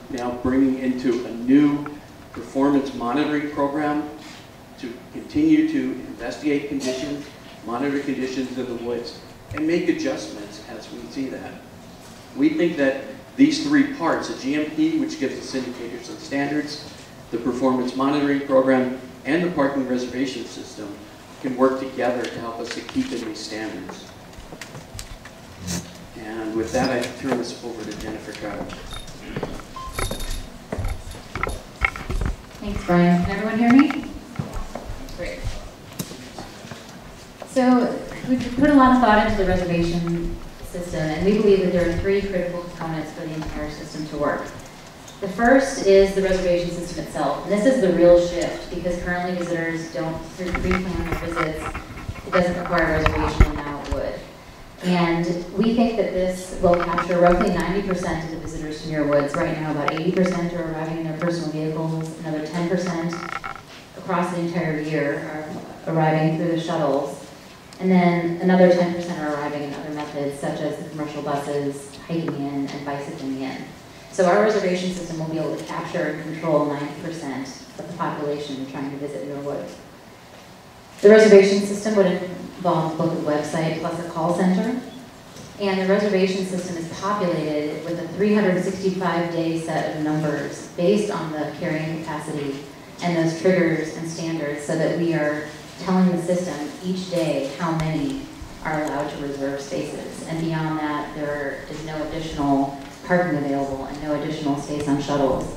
now bringing into a new performance monitoring program to continue to investigate conditions, monitor conditions in the woods, and make adjustments as we see that. We think that these three parts, the GMP, which gives us indicators and standards, the performance monitoring program, and the parking reservation system can work together to help us to keep in these standards. And with that, I turn this over to Jennifer Trout. Thanks, Brian. Can everyone hear me? Great. So we've put a lot of thought into the reservation system, and we believe that there are three critical components for the entire system to work. The first is the reservation system itself, and this is the real shift because currently visitors don't pre-plan their visits. It doesn't require a reservation, and now it would. And we think that this will capture roughly 90% of the visitors to Muir Woods. Right now, about 80% are arriving in their personal vehicles, another 10% across the entire year are arriving through the shuttles, and then another 10% are arriving in other methods such as the commercial buses, hiking in, and bicycling in. So our reservation system will be able to capture and control 90% of the population trying to visit Muir Woods. The reservation system would involve both a website plus a call center. And the reservation system is populated with a 365-day set of numbers based on the carrying capacity and those triggers and standards so that we are telling the system each day how many are allowed to reserve spaces. And beyond that, there is no additional parking available and no additional space on shuttles.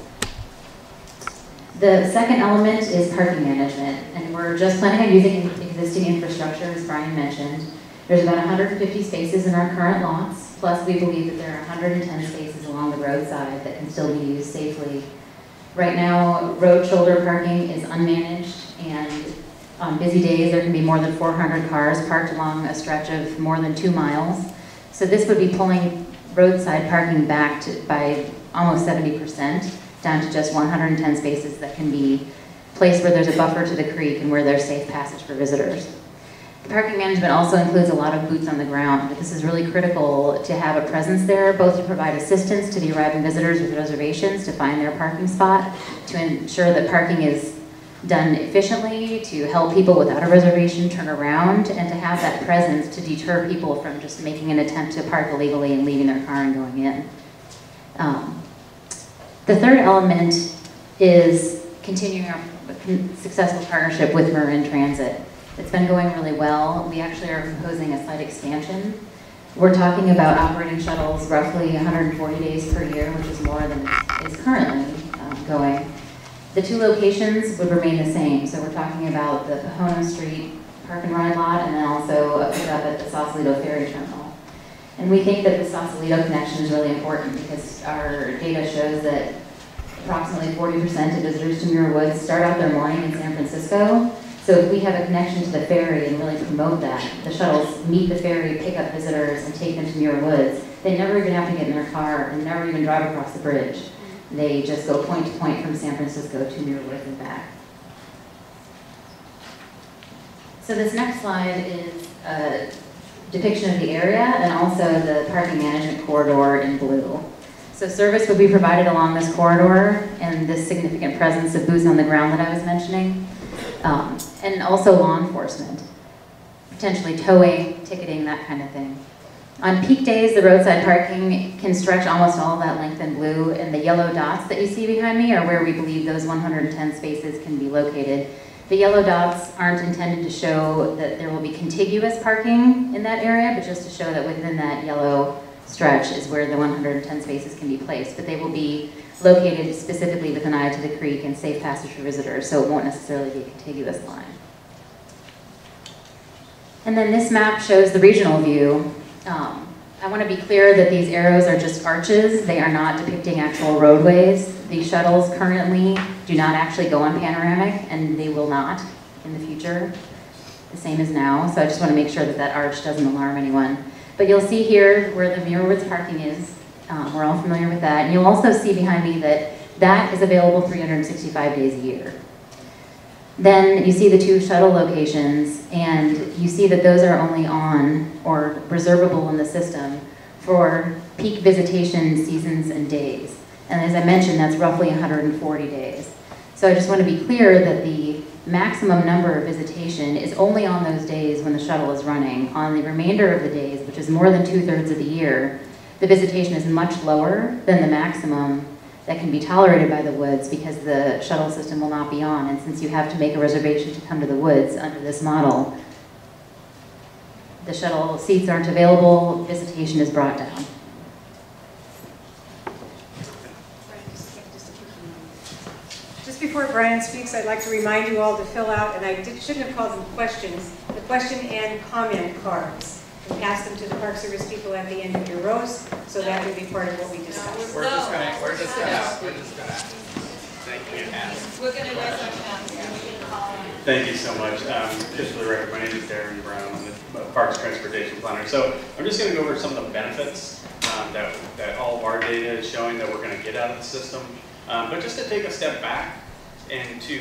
The second element is parking management, and we're just planning on using existing infrastructure, as Brian mentioned. There's about 150 spaces in our current lots, plus we believe that there are 110 spaces along the roadside that can still be used safely. Right now, road shoulder parking is unmanaged, and on busy days there can be more than 400 cars parked along a stretch of more than 2 miles. So this would be pulling roadside parking back by almost 70%, down to just 110 spaces that can be placed where there's a buffer to the creek and where there's safe passage for visitors. The parking management also includes a lot of boots on the ground. This is really critical to have a presence there, both to provide assistance to the arriving visitors with reservations to find their parking spot, to ensure that parking is done efficiently, to help people without a reservation turn around, and to have that presence to deter people from just making an attempt to park illegally and leaving their car and going in. The third element is continuing our successful partnership with Muir Transit. It's been going really well. We actually are proposing a slight expansion. We're talking about operating shuttles roughly 140 days per year, which is more than is currently going. The 2 locations would remain the same. So we're talking about the Pahona Street park and ride lot, and then also a pickup at the Sausalito ferry terminal. And we think that the Sausalito connection is really important because our data shows that approximately 40% of visitors to Muir Woods start out their morning in San Francisco. So if we have a connection to the ferry and really promote that, the shuttles meet the ferry, pick up visitors, and take them to Muir Woods, they never even have to get in their car and never even drive across the bridge. They just go point to point from San Francisco to Muir Woods and back. So this next slide is a depiction of the area and also the parking management corridor in blue. So service would be provided along this corridor and this significant presence of boots on the ground that I was mentioning. And also law enforcement, potentially towing, ticketing, that kind of thing. On peak days, the roadside parking can stretch almost all of that length in blue, and the yellow dots that you see behind me are where we believe those 110 spaces can be located. The yellow dots aren't intended to show that there will be contiguous parking in that area, but just to show that within that yellow stretch is where the 110 spaces can be placed, but they will be located specifically with an eye to the creek and safe passage for visitors, so it won't necessarily be a contiguous line. And then this map shows the regional view. I want to be clear that these arrows are just arches. They are not depicting actual roadways. These shuttles currently do not actually go on panoramic, and they will not in the future, the same as now. So I just want to make sure that that arch doesn't alarm anyone. But you'll see here where the Muir Woods parking is. We're all familiar with that. And you'll also see behind me that that is available 365 days a year. Then you see the 2 shuttle locations, and you see that those are only on or reservable in the system for peak visitation seasons and days. And as I mentioned, that's roughly 140 days. So I just want to be clear that the maximum number of visitation is only on those days when the shuttle is running. On the remainder of the days, which is more than 2/3 of the year, the visitation is much lower than the maximum that can be tolerated by the woods because the shuttle system will not be on. And since you have to make a reservation to come to the woods under this model, the shuttle seats aren't available, visitation is brought down. Just before Brian speaks, I'd like to remind you all to fill out, and I shouldn't have called them questions, the question and comment cards. And pass them to the Park Service people at the end of your rows, so that will be part of what we discuss. We're just gonna thank you. We're gonna let them know. Thank you so much. Just for the record, my name is Darren Brown. I'm the Parks Transportation Planner. So I'm just gonna go over some of the benefits that all of our data is showing that we're gonna get out of the system. But just to take a step back and to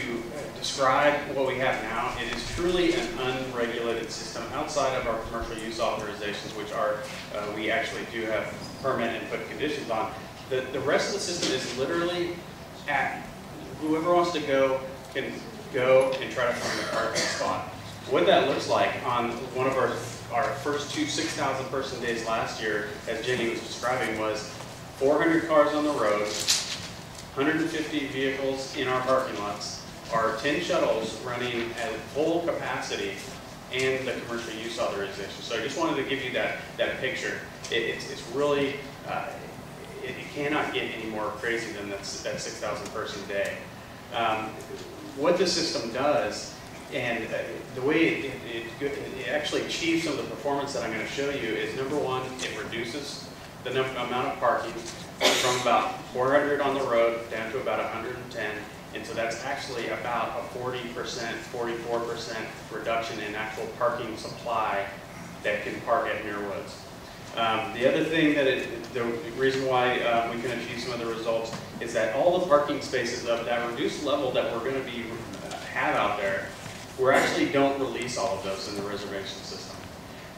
describe what we have now, it is truly an unregulated system outside of our commercial use authorizations, which are, we actually do have permit and put conditions on. The rest of the system is literally at, whoever wants to go can go and try to find a parking spot. What that looks like on one of our first two 6,000 person days last year, as Jenny was describing, was 400 cars on the road, 150 vehicles in our parking lots, our 10 shuttles running at full capacity, and the commercial use authorization. So I just wanted to give you that picture. It's really, it cannot get any more crazy than that 6,000 person day. What the system does, and the way it actually achieves some of the performance that I'm going to show you is, number one, it reduces the amount of parking from about 400 on the road down to about 110. And so that's actually about a 40%, 44% reduction in actual parking supply that can park at Muir Woods. The other thing the reason why we can achieve some of the results is that all the parking spaces of that reduced level that we're going to be have out there, we actually don't release all of those in the reservation system.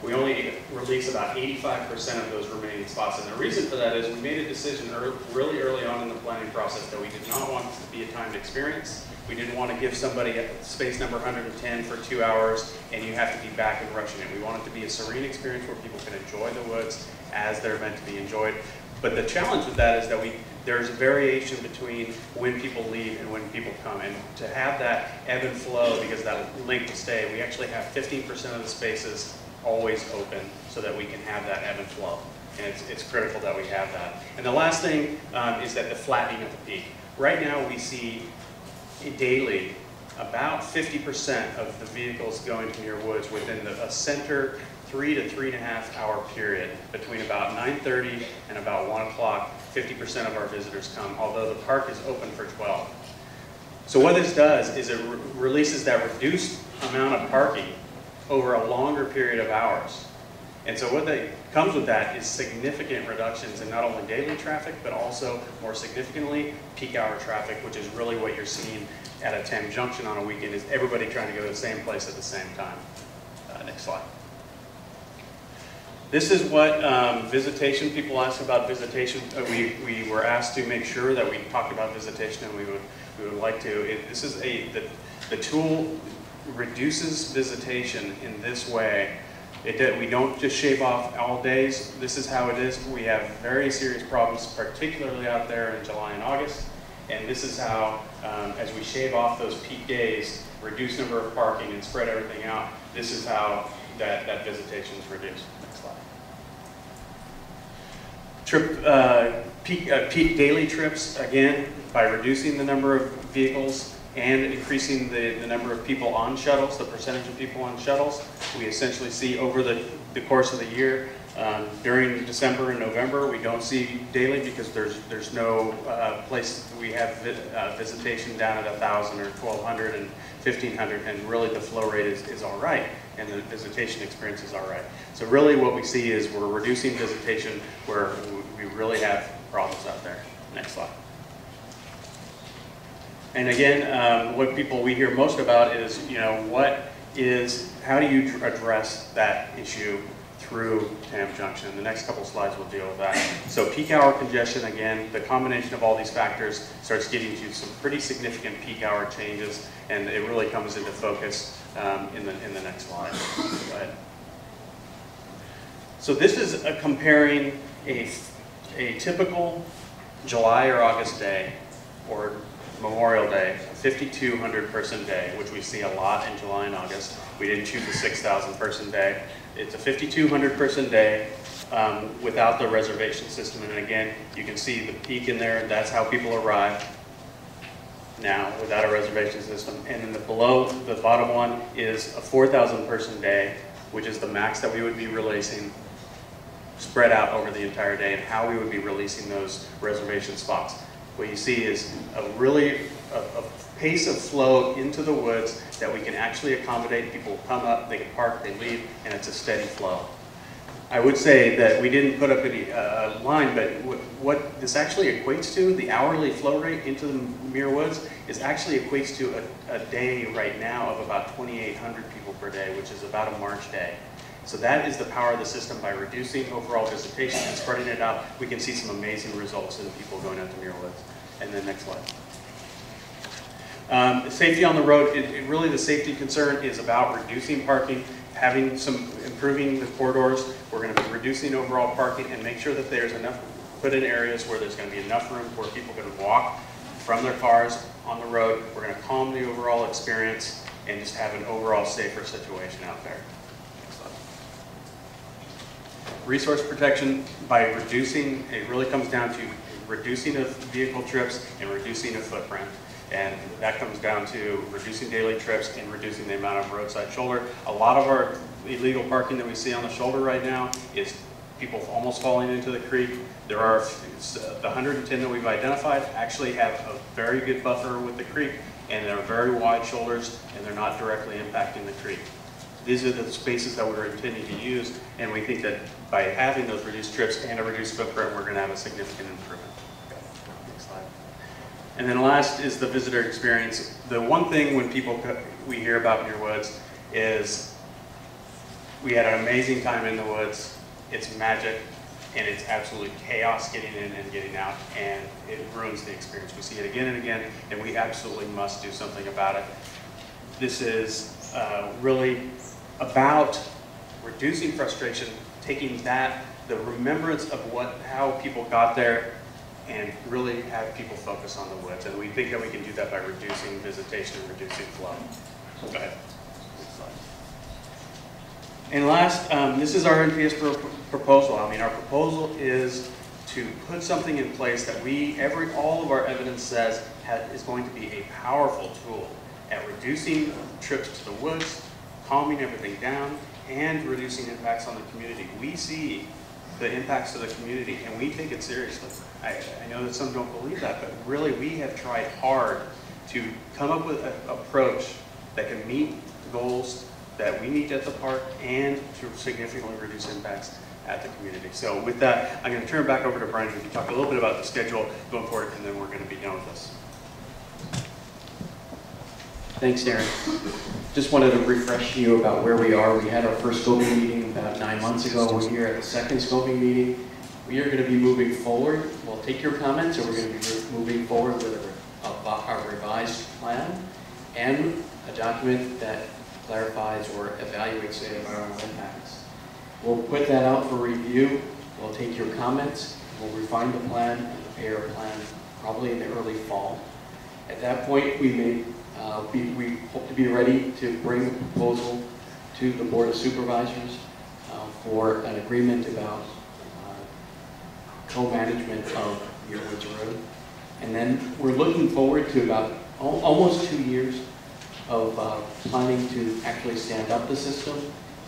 We only release about 85% of those remaining spots. And the reason for that is we made a decision really early on in the planning process that we did not want this to be a timed experience. We didn't want to give somebody space number 110 for 2 hours and you have to be back and rushing it. We want it to be a serene experience where people can enjoy the woods as they're meant to be enjoyed. But the challenge with that is that there's a variation between when people leave and when people come. And to have that ebb and flow, because that length of stay, we actually have 15% of the spaces always open so that we can have that ebb and flow. And it's critical that we have that. And the last thing is that the flattening of the peak. Right now we see daily about 50% of the vehicles going to Muir Woods within a center 3 to 3.5 hour period. Between about 9:30 and about 1 o'clock, 50% of our visitors come, although the park is open for 12. So what this does is it releases that reduced amount of parking over a longer period of hours. And so what comes with that is significant reductions in not only daily traffic, but also more significantly peak hour traffic, which is really what you're seeing at a Tam Junction on a weekend, is everybody trying to go to the same place at the same time. Next slide. This is what visitation, people ask about visitation. We were asked to make sure that we talked about visitation, and we would like to. This is the tool reduces visitation in this way. We don't just shave off all days. This is how it is. We have very serious problems, particularly out there in July and August. And this is how, as we shave off those peak days, reduce number of parking and spread everything out, this is how that visitation is reduced. Next slide. Peak daily trips, again, by reducing the number of vehicles and increasing the number of people on shuttles, the percentage of people on shuttles. We essentially see over the course of the year, during December and November, we don't see daily because there's no place. We have visitation down at 1,000 or 1,200 and 1,500, and really the flow rate is all right, and the visitation experience is all right. So really what we see is we're reducing visitation where we really have problems out there. Next slide. And again, what we hear most about is, how do you address that issue through Tam Junction. The next couple slides will deal with that. So peak hour congestion, again, the combination of all these factors starts getting you some pretty significant peak hour changes, and it really comes into focus in the next slide. Go ahead. So this is comparing a typical July or August day, or Memorial Day, a 5,200 person day, which we see a lot in July and August. We didn't choose a 6,000 person day. It's a 5,200 person day without the reservation system. And again, you can see the peak in there, and that's how people arrive now without a reservation system. And then below, the bottom one is a 4,000 person day, which is the max that we would be releasing, spread out over the entire day, and how we would be releasing those reservation spots. What you see is a pace of flow into the woods that we can actually accommodate. People come up, they can park, they leave, and it's a steady flow. I would say that we didn't put up any line, but what this actually equates to, the hourly flow rate into the Muir Woods, is actually equates to a day right now of about 2,800 people per day, which is about a March day. So that is the power of the system. By reducing overall visitation and spreading it out, we can see some amazing results in people going out to Muir Woods. And then next slide. Safety on the road, really the safety concern is about reducing parking, improving the corridors. We're going to be reducing overall parking and make sure that there's enough put in areas where there's going to be enough room where people can walk from their cars on the road. We're going to calm the overall experience and just have an overall safer situation out there. Resource protection, by reducing, it really comes down to reducing of vehicle trips and reducing of footprint. And that comes down to reducing daily trips and reducing the amount of roadside shoulder. A lot of our illegal parking that we see on the shoulder right now is people almost falling into the creek. There are, the 110 that we've identified actually have a very good buffer with the creek, and they're very wide shoulders, and they're not directly impacting the creek. These are the spaces that we're intending to use, and we think that by having those reduced trips and a reduced footprint, we're going to have a significant improvement. Next slide. And then last is the visitor experience. The one thing when we hear about Muir Woods is we had an amazing time in the woods. It's magic, and it's absolute chaos getting in and getting out, and it ruins the experience. We see it again and again, and we absolutely must do something about it. This is really about reducing frustration, taking the remembrance of how people got there, and really have people focus on the woods. And we think that we can do that by reducing visitation and reducing flow. So go ahead. Next slide. And last, this is our NPS proposal. I mean, our proposal is to put something in place that all of our evidence says is going to be a powerful tool at reducing trips to the woods, calming everything down, and reducing impacts on the community. We see the impacts to the community, and we take it seriously. I know that some don't believe that, but really we have tried hard to come up with an approach that can meet goals that we meet at the park and to significantly reduce impacts at the community. So with that, I'm going to turn it back over to Brian, who can talk a little bit about the schedule going forward, and then we're going to be done with this. Thanks, Darren. Just wanted to refresh you about where we are. We had our first scoping meeting about 9 months ago. We're here at the second scoping meeting. We are going to be moving forward. We'll take your comments, and we're going to be moving forward with a revised plan and a document that clarifies or evaluates the environmental impacts. We'll put that out for review. We'll take your comments. We'll refine the plan and prepare a plan probably in the early fall. At that point, we hope to be ready to bring the proposal to the Board of Supervisors for an agreement about co-management of Muir Woods Road. And then we're looking forward to about almost 2 years of planning to actually stand up the system.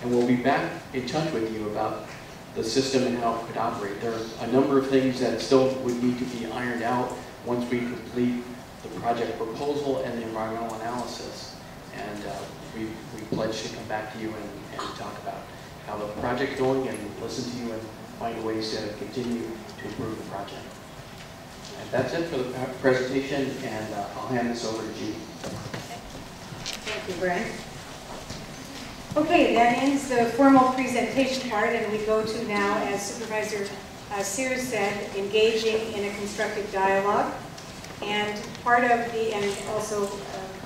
And we'll be back in touch with you about the system and how it could operate. There are a number of things that still would need to be ironed out once we complete the project proposal and the environmental analysis. And we pledge to come back to you and talk about how the project's going and listen to you and find ways to continue to improve the project. And that's it for the presentation, and I'll hand this over to Judy. Thank you, Brian. Okay, that ends the formal presentation part, and we go to now, as Supervisor Sears said, engaging in a constructive dialogue. And part of the, and also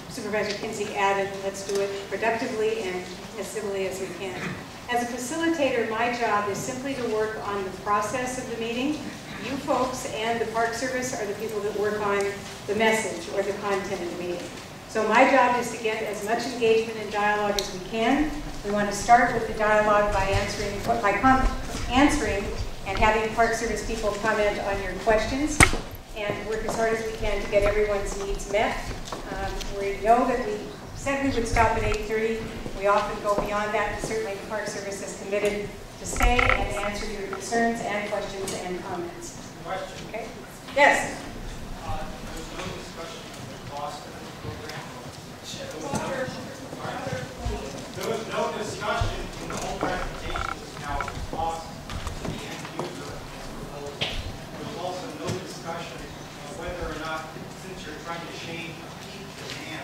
Supervisor Kinsey added, let's do it productively and as civilly as we can. As a facilitator, my job is simply to work on the process of the meeting. You folks and the Park Service are the people that work on the message or the content of the meeting. So my job is to get as much engagement and dialogue as we can. We want to start with the dialogue by answering and having Park Service people comment on your questions, and work as hard as we can to get everyone's needs met. We know that we said we would stop at 8:30. We often go beyond that, and certainly the Park Service is committed to stay and answer your concerns and questions and comments. Question. Okay? Yes? There's no discussion of the cost of the program. There was no discussion in the whole application now of the cost to the end user of this proposal. There was also no discussion of whether or not, since you're trying to shade a peak demand,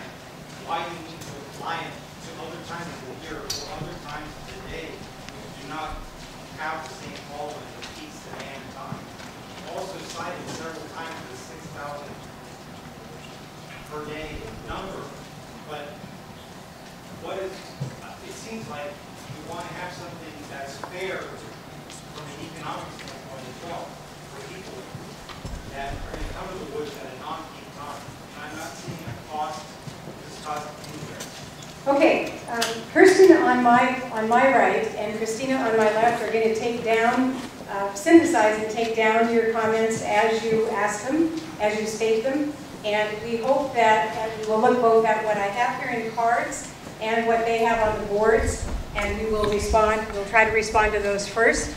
why you need to apply it to other times of the year or other times of the day which do not have the same following of peak demand time. Also cited several times the 6,000 per day number, but what is, it seems like we want to have something that's fair from an economic standpoint as well for people that are going to come to the woods at a non-peak time. And I'm not seeing a cost discussed anywhere. Okay, Kirsten on my right and Christina on my left are going to take down, synthesize and take down your comments as you ask them, as you state them. And we hope that we will look both at what I have here in cards and what they have on the boards, and we will respond. We'll try to respond to those first.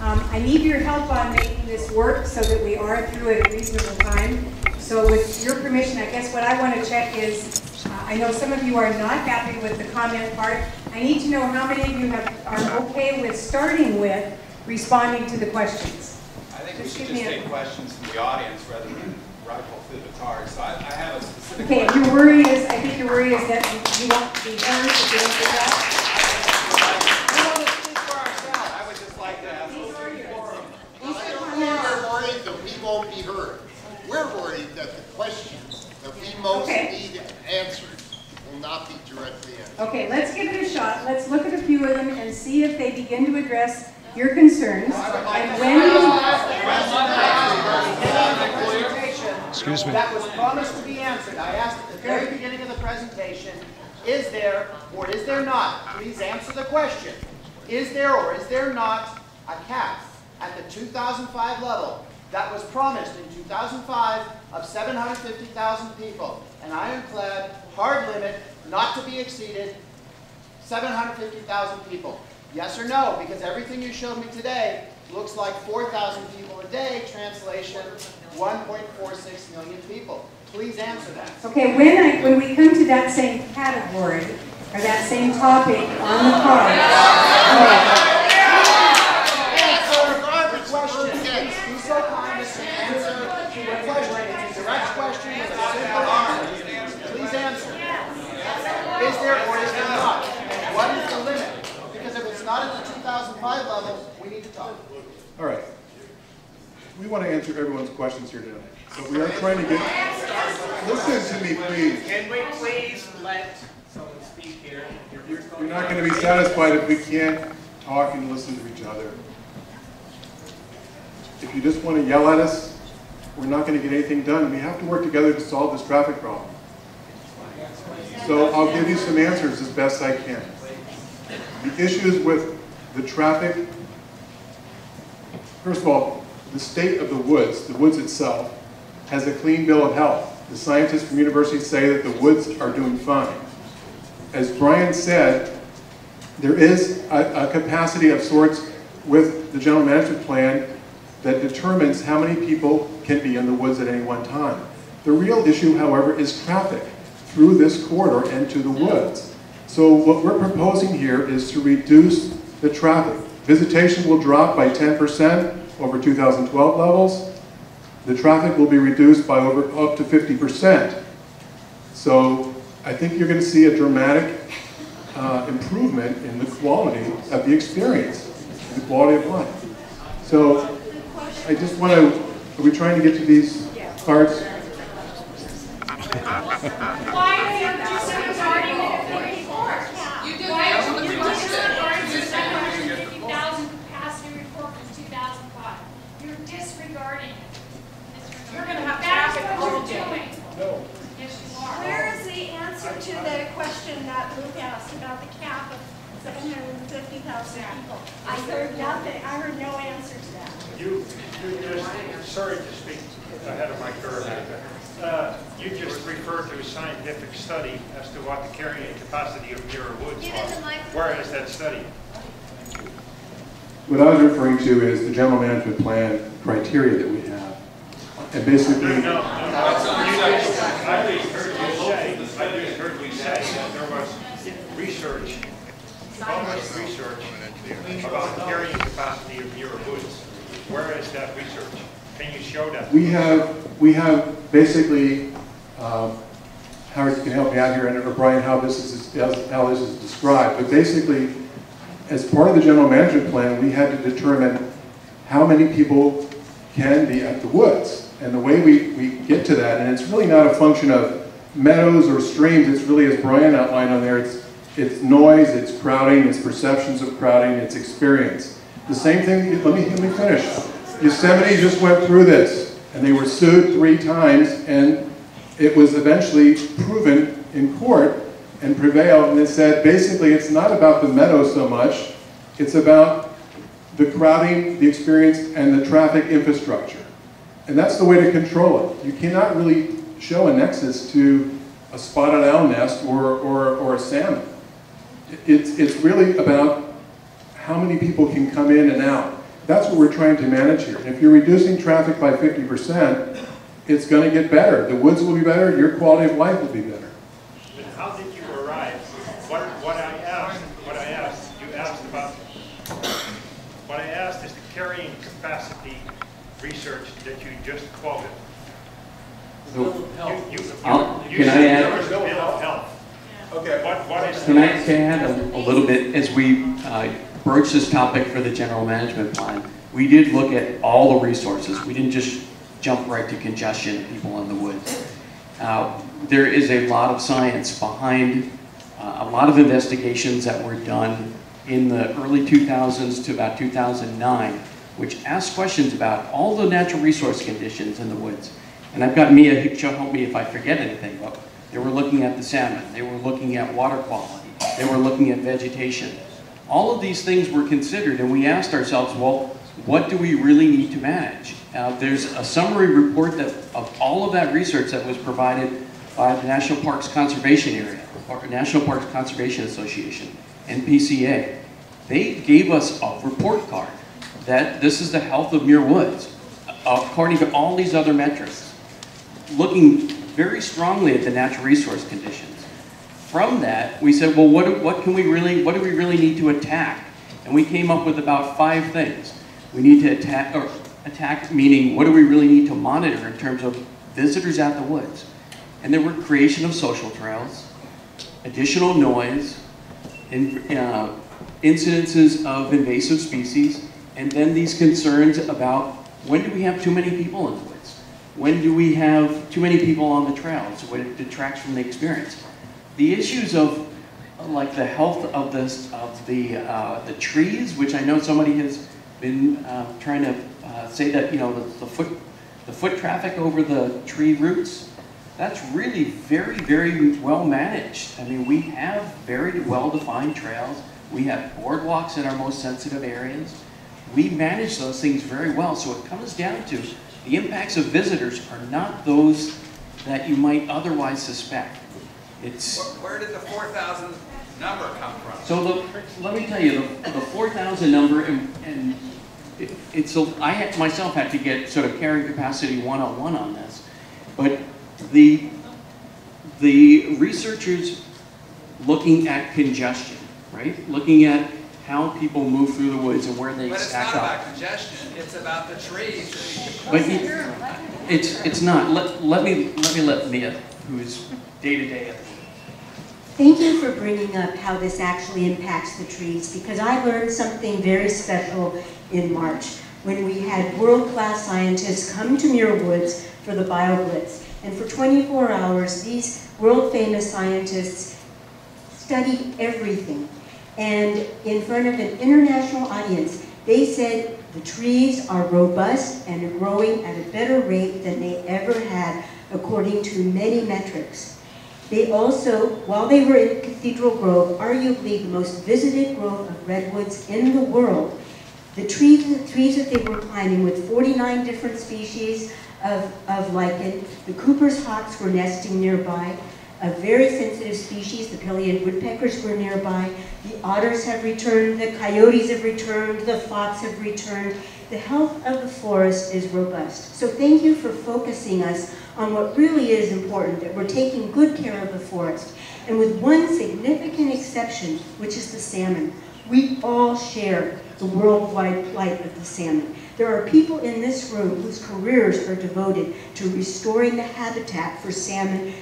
I need your help on making this work so that we are through at a reasonable time. So with your permission, I guess what I want to check is, I know some of you are not happy with the comment part. I need to know how many of you are okay with starting with responding to the questions. I think we should just take questions from the audience rather than rifle through the cards. So I have a specific Okay, question. your worry is, I think your worry is that you won't be heard if you don't do that. I would just like to ask We're worried that we won't be heard. We're worried that the questions that we most need answered will not be directly answered. Okay, let's give it a shot. Let's look at a few of them and see if they begin to address your concerns. And when Excuse me. That was promised to be answered. I asked at the very beginning of the presentation, is there or is there not, please answer the question, is there or is there not a cap at the 2005 level that was promised in 2005 of 750,000 people, an ironclad, hard limit, not to be exceeded, 750,000 people? Yes or no? Because everything you showed me today looks like 4,000 people a day, translation 1.46 million people. Please answer that. Okay, when we come to that same category, or that same topic on the card. Regardless, please be so kind as to answer the question. It's a direct question with a simple answer. Please answer. Is there or is there not? And what is the limit? Because if it's not at the 2005 level, we need to talk. All right. We want to answer everyone's questions here tonight. So we are trying to get... Listen to me, please. Can we please let someone speak here? You're not going to be satisfied if we can't talk and listen to each other. If you just want to yell at us, we're not going to get anything done. We have to work together to solve this traffic problem. So I'll give you some answers as best I can. The issues with the traffic, first of all, the state of the woods itself, has a clean bill of health. The scientists from universities say that the woods are doing fine. As Brian said, there is a capacity of sorts with the general management plan that determines how many people can be in the woods at any one time. The real issue, however, is traffic through this corridor and to the woods. So what we're proposing here is to reduce the traffic. Visitation will drop by 10% over 2012 levels. The traffic will be reduced by up to 50%. So I think you're going to see a dramatic improvement in the quality of the experience, the quality of life. So I just want to, are we trying to get to these cards? Why are you disregarding the report? You did you're disregarding the 750,000 capacity report from 2005. You're disregarding it. You're going to have traffic all day. No. Yes, you are. Where is the answer to the question that Luke asked about the cap of 750,000 people? I heard nothing. I heard no answer to that. You just, sorry to speak ahead of my curve. You just referred to a scientific study as to what the carrying capacity of Muir Woods was. Where is that study? What I was referring to is the general management plan criteria that we have. And basically... No. I just heard you say that there was research, published research about the carrying capacity of Muir Woods. Where is that research? Can you show that? We have basically, Howard can help me out here, or Brian, how this is described. But basically, as part of the general management plan, we had to determine how many people can be at the woods. And the way we get to that, and it's really not a function of meadows or streams, it's really, as Brian outlined on there, it's noise, it's crowding, it's perceptions of crowding, it's experience. The same thing, let me finish. Yosemite just went through this, and they were sued 3 times, and it was eventually proven in court and prevailed, and it said basically it's not about the meadow so much, it's about the crowding, the experience, and the traffic infrastructure. And that's the way to control it. You cannot really show a nexus to a spotted owl nest or a salmon. It's really about how many people can come in and out. That's what we're trying to manage here. And if you're reducing traffic by 50%, it's going to get better. The woods will be better, your quality of life will be better. But how did you arrive? What I asked is the carrying capacity research that you just quoted. Can I add? Okay. What is can I add a little bit as we broach this topic for the general management plan? We did look at all the resources. We didn't just jump right to congestion and people in the woods. There is a lot of science behind a lot of investigations that were done in the early 2000s to about 2009, which asked questions about all the natural resource conditions in the woods. And I've got Mia, she'll help me if I forget anything, but they were looking at the salmon, they were looking at water quality, they were looking at vegetation. All of these things were considered, and we asked ourselves, well, what do we really need to manage? There's a summary report of all of that research that was provided by the National Parks Conservation Area, or National Parks Conservation Association, NPCA. They gave us a report card that this is the health of Muir Woods, according to all these other metrics, looking very strongly at the natural resource conditions. From that, we said, well, what do we really need to attack? And we came up with about 5 things. We need to attack meaning what do we really need to monitor in terms of visitors at the woods? And there were creation of social trails, additional noise, incidences of invasive species, and then these concerns about when do we have too many people in the woods? When do we have too many people on the trails? When it detracts from the experience. The issues of like the health of the trees, which I know somebody has been trying to say that, you know, the foot traffic over the tree roots, that's really very, very well managed. I mean, we have very well-defined trails. We have boardwalks in our most sensitive areas. We manage those things very well. So it comes down to the impacts of visitors are not those that you might otherwise suspect. It's where did the 4,000 number come from? So let me tell you, the 4,000 number, and I myself had to get sort of carrying capacity 101 on this, but the researchers looking at congestion, right? Looking at how people move through the woods and where they stack up. But it's not about congestion, it's about the trees. But it's not. Let me let Mia, who is day-to-day at the Thank you for bringing up how this actually impacts the trees, because I learned something very special in March when we had world-class scientists come to Muir Woods for the BioBlitz. And for 24 hours, these world-famous scientists studied everything. And in front of an international audience, they said the trees are robust and growing at a better rate than they ever had, according to many metrics. They also, while they were in Cathedral Grove, arguably the most visited grove of redwoods in the world, the trees that they were climbing with 49 different species of lichen, the Cooper's hawks were nesting nearby, a very sensitive species, the pileated woodpeckers were nearby, the otters have returned, the coyotes have returned, the fox have returned. The health of the forest is robust. So thank you for focusing us on what really is important, that we're taking good care of the forest. And with one significant exception, which is the salmon. We all share the worldwide plight of the salmon. There are people in this room whose careers are devoted to restoring the habitat for salmon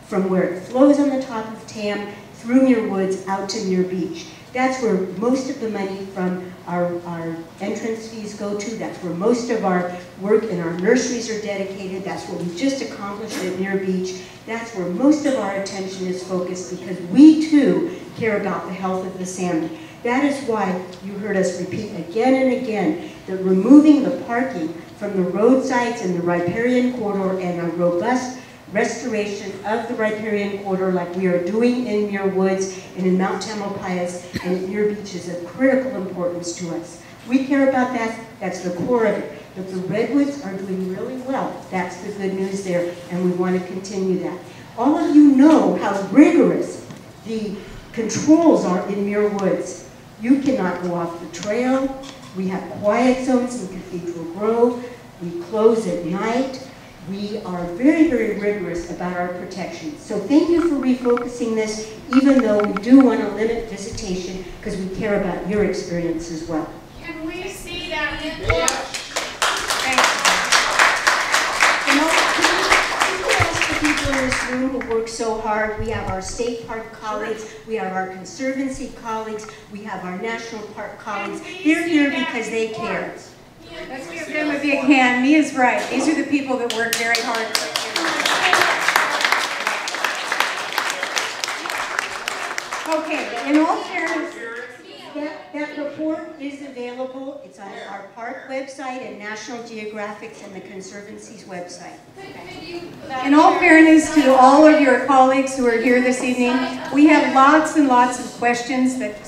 from where it flows on the top of Tam through Muir Woods out to Muir Beach. That's where most of the money from our entrance fees go to. That's where most of our work in our nurseries are dedicated. That's what we just accomplished at Muir Beach. That's where most of our attention is focused, because we too care about the health of the salmon. That is why you heard us repeat again and again that removing the parking from the roadsides in the riparian corridor and a robust restoration of the riparian corridor like we are doing in Muir Woods and in Mount Tamalpais and at Muir Beach is of critical importance to us. We care about that, that's the core of it. But the redwoods are doing really well. That's the good news there, and we want to continue that. All of you know how rigorous the controls are in Muir Woods. You cannot go off the trail. We have quiet zones in Cathedral Grove. We close at night. We are very, very rigorous about our protection. So thank you for refocusing this, even though we do want to limit visitation because we care about your experience as well. Can we see that input? People in this room who work so hard. We have our state park colleagues, we have our conservancy colleagues, we have our national park colleagues. They're here because they care. Let's give them a big hand. Mia's right. These are the people that work very hard. Okay, in all fairness, that report is available. It's on our park website and National Geographic's and the Conservancy's website. in all fairness to all of your colleagues who are here this evening, we have lots and lots of questions that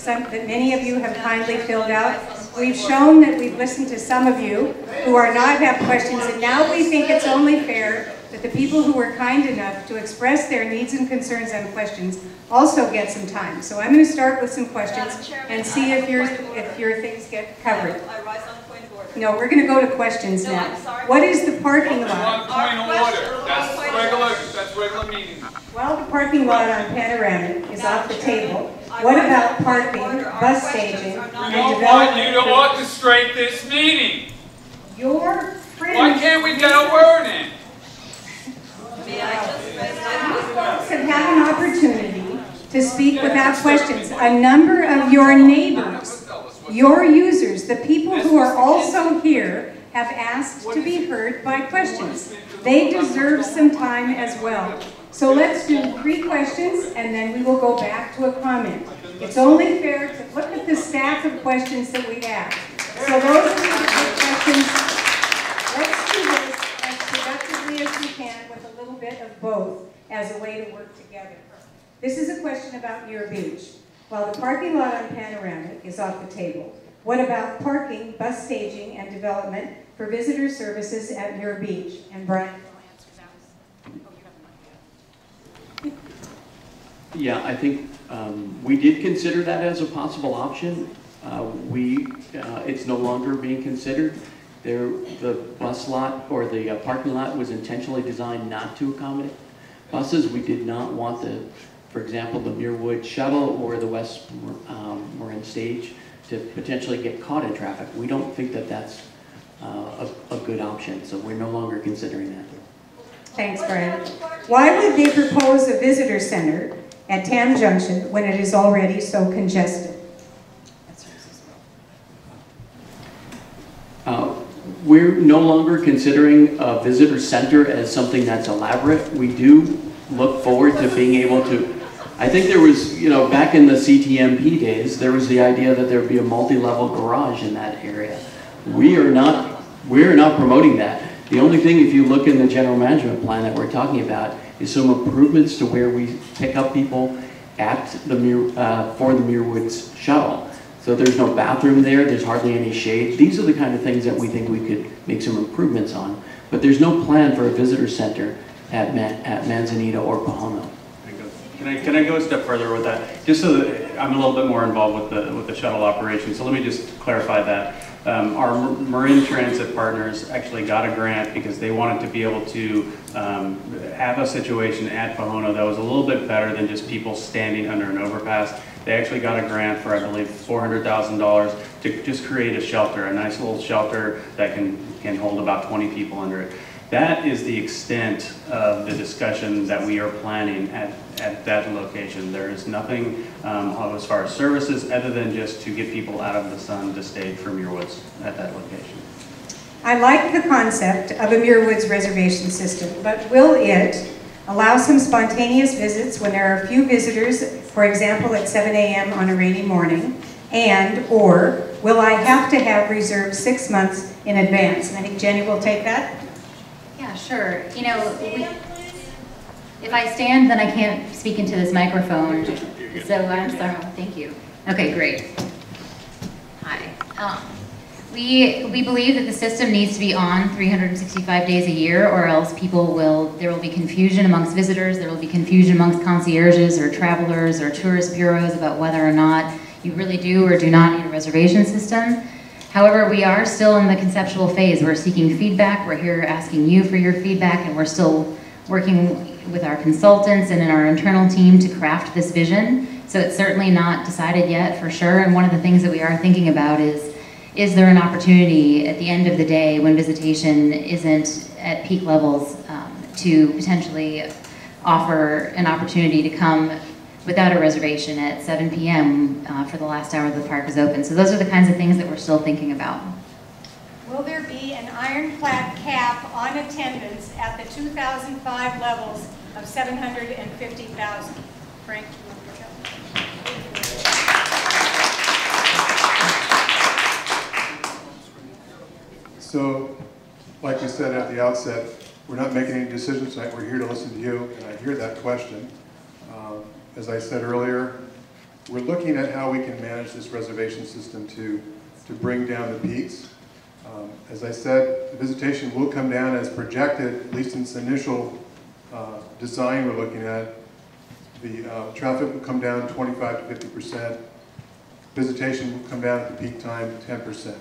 many of you have kindly filled out. We've shown that we've listened to some of you who are not have questions, and now we think it's only fair that the people who were kind enough to express their needs and concerns and questions also get some time. So I'm going to start with some questions and see if your things get covered. I rise on point of order. No, we're going to go to questions now. I'm sorry. What is the parking lot? Point of order. That's regular meeting. Well, the parking lot on Panoramic is off the table. What about parking, bus staging, and We want you to development? orchestrate this meeting. Your friends... Why can't we get a word in? Folks have had an opportunity to speak without questions. A number of your neighbors, your users, the people who are also here, have asked to be heard by questions. They deserve some time as well. So let's do 3 questions, and then we will go back to a comment. It's only fair to look at the stack of questions that we have. So those are the questions. Let's do this as productively as we can with a little bit of both as a way to work together. This is a question about Muir Beach. While the parking lot on Panoramic is off the table, what about parking, bus staging, and development for visitor services at Muir Beach? And Brian will answer that. Yeah, I think we did consider that as a possible option. It's no longer being considered. The bus lot or the parking lot was intentionally designed not to accommodate buses. We did not want for example, the Muir Woods shuttle or the West Marin stage to potentially get caught in traffic. We don't think that that's a good option, so we're no longer considering that. Thanks, Brian. Why would they propose a visitor center at Tam Junction when it is already so congested? We're no longer considering a visitor center as something that's elaborate. We do look forward to being able to, I think there was, back in the CTMP days, there was the idea that there would be a multi-level garage in that area. We are not promoting that. The only thing, if you look in the general management plan that we're talking about, is some improvements to where we pick up people at the for the Muir Woods shuttle. So there's no bathroom there, there's hardly any shade. These are the kind of things that we think we could make some improvements on. But there's no plan for a visitor center at Manzanita or Pohono. Can I go a step further with that? Just so that I'm a little bit more involved with the shuttle operation. So let me just clarify that. Our Marine Transit partners actually got a grant because they wanted to be able to have a situation at Pohono that was a little bit better than just people standing under an overpass. They actually got a grant for, I believe, $400,000 to just create a shelter, a nice little shelter that can hold about 20 people under it. That is the extent of the discussion that we are planning at that location. There is nothing as far as services other than just to get people out of the sun to stay for Muir Woods at that location. I like the concept of a Muir Woods reservation system, but will it allow some spontaneous visits when there are few visitors, for example at 7 a.m. on a rainy morning, or will I have to have reserved 6 months in advance? And I think Jenny will take that. Yeah, sure. If I stand, then I can't speak into this microphone. So I'm sorry. Thank you. Okay, great. Hi. We believe that the system needs to be on 365 days a year, or else there will be confusion amongst visitors, there will be confusion amongst concierges or travelers or tourist bureaus about whether or not you really do or do not need a reservation system. However, we are still in the conceptual phase. We're seeking feedback, we're here asking you for your feedback, and we're still working with our consultants and in our internal team to craft this vision. So it's certainly not decided yet for sure, and one of the things that we are thinking about is there an opportunity at the end of the day when visitation isn't at peak levels to potentially offer an opportunity to come without a reservation at 7 p.m. For the last hour the park is open. So those are the kinds of things that we're still thinking about. Will there be an ironclad cap on attendance at the 2005 levels of 750,000? Frank, you want to go? So, like we said at the outset, we're not making any decisions tonight. We're here to listen to you, and I hear that question. As I said earlier, we're looking at how we can manage this reservation system to bring down the peaks. As I said, the visitation will come down as projected, at least in its initial design we're looking at. The traffic will come down 25 to 50%. Visitation will come down at the peak time 10%.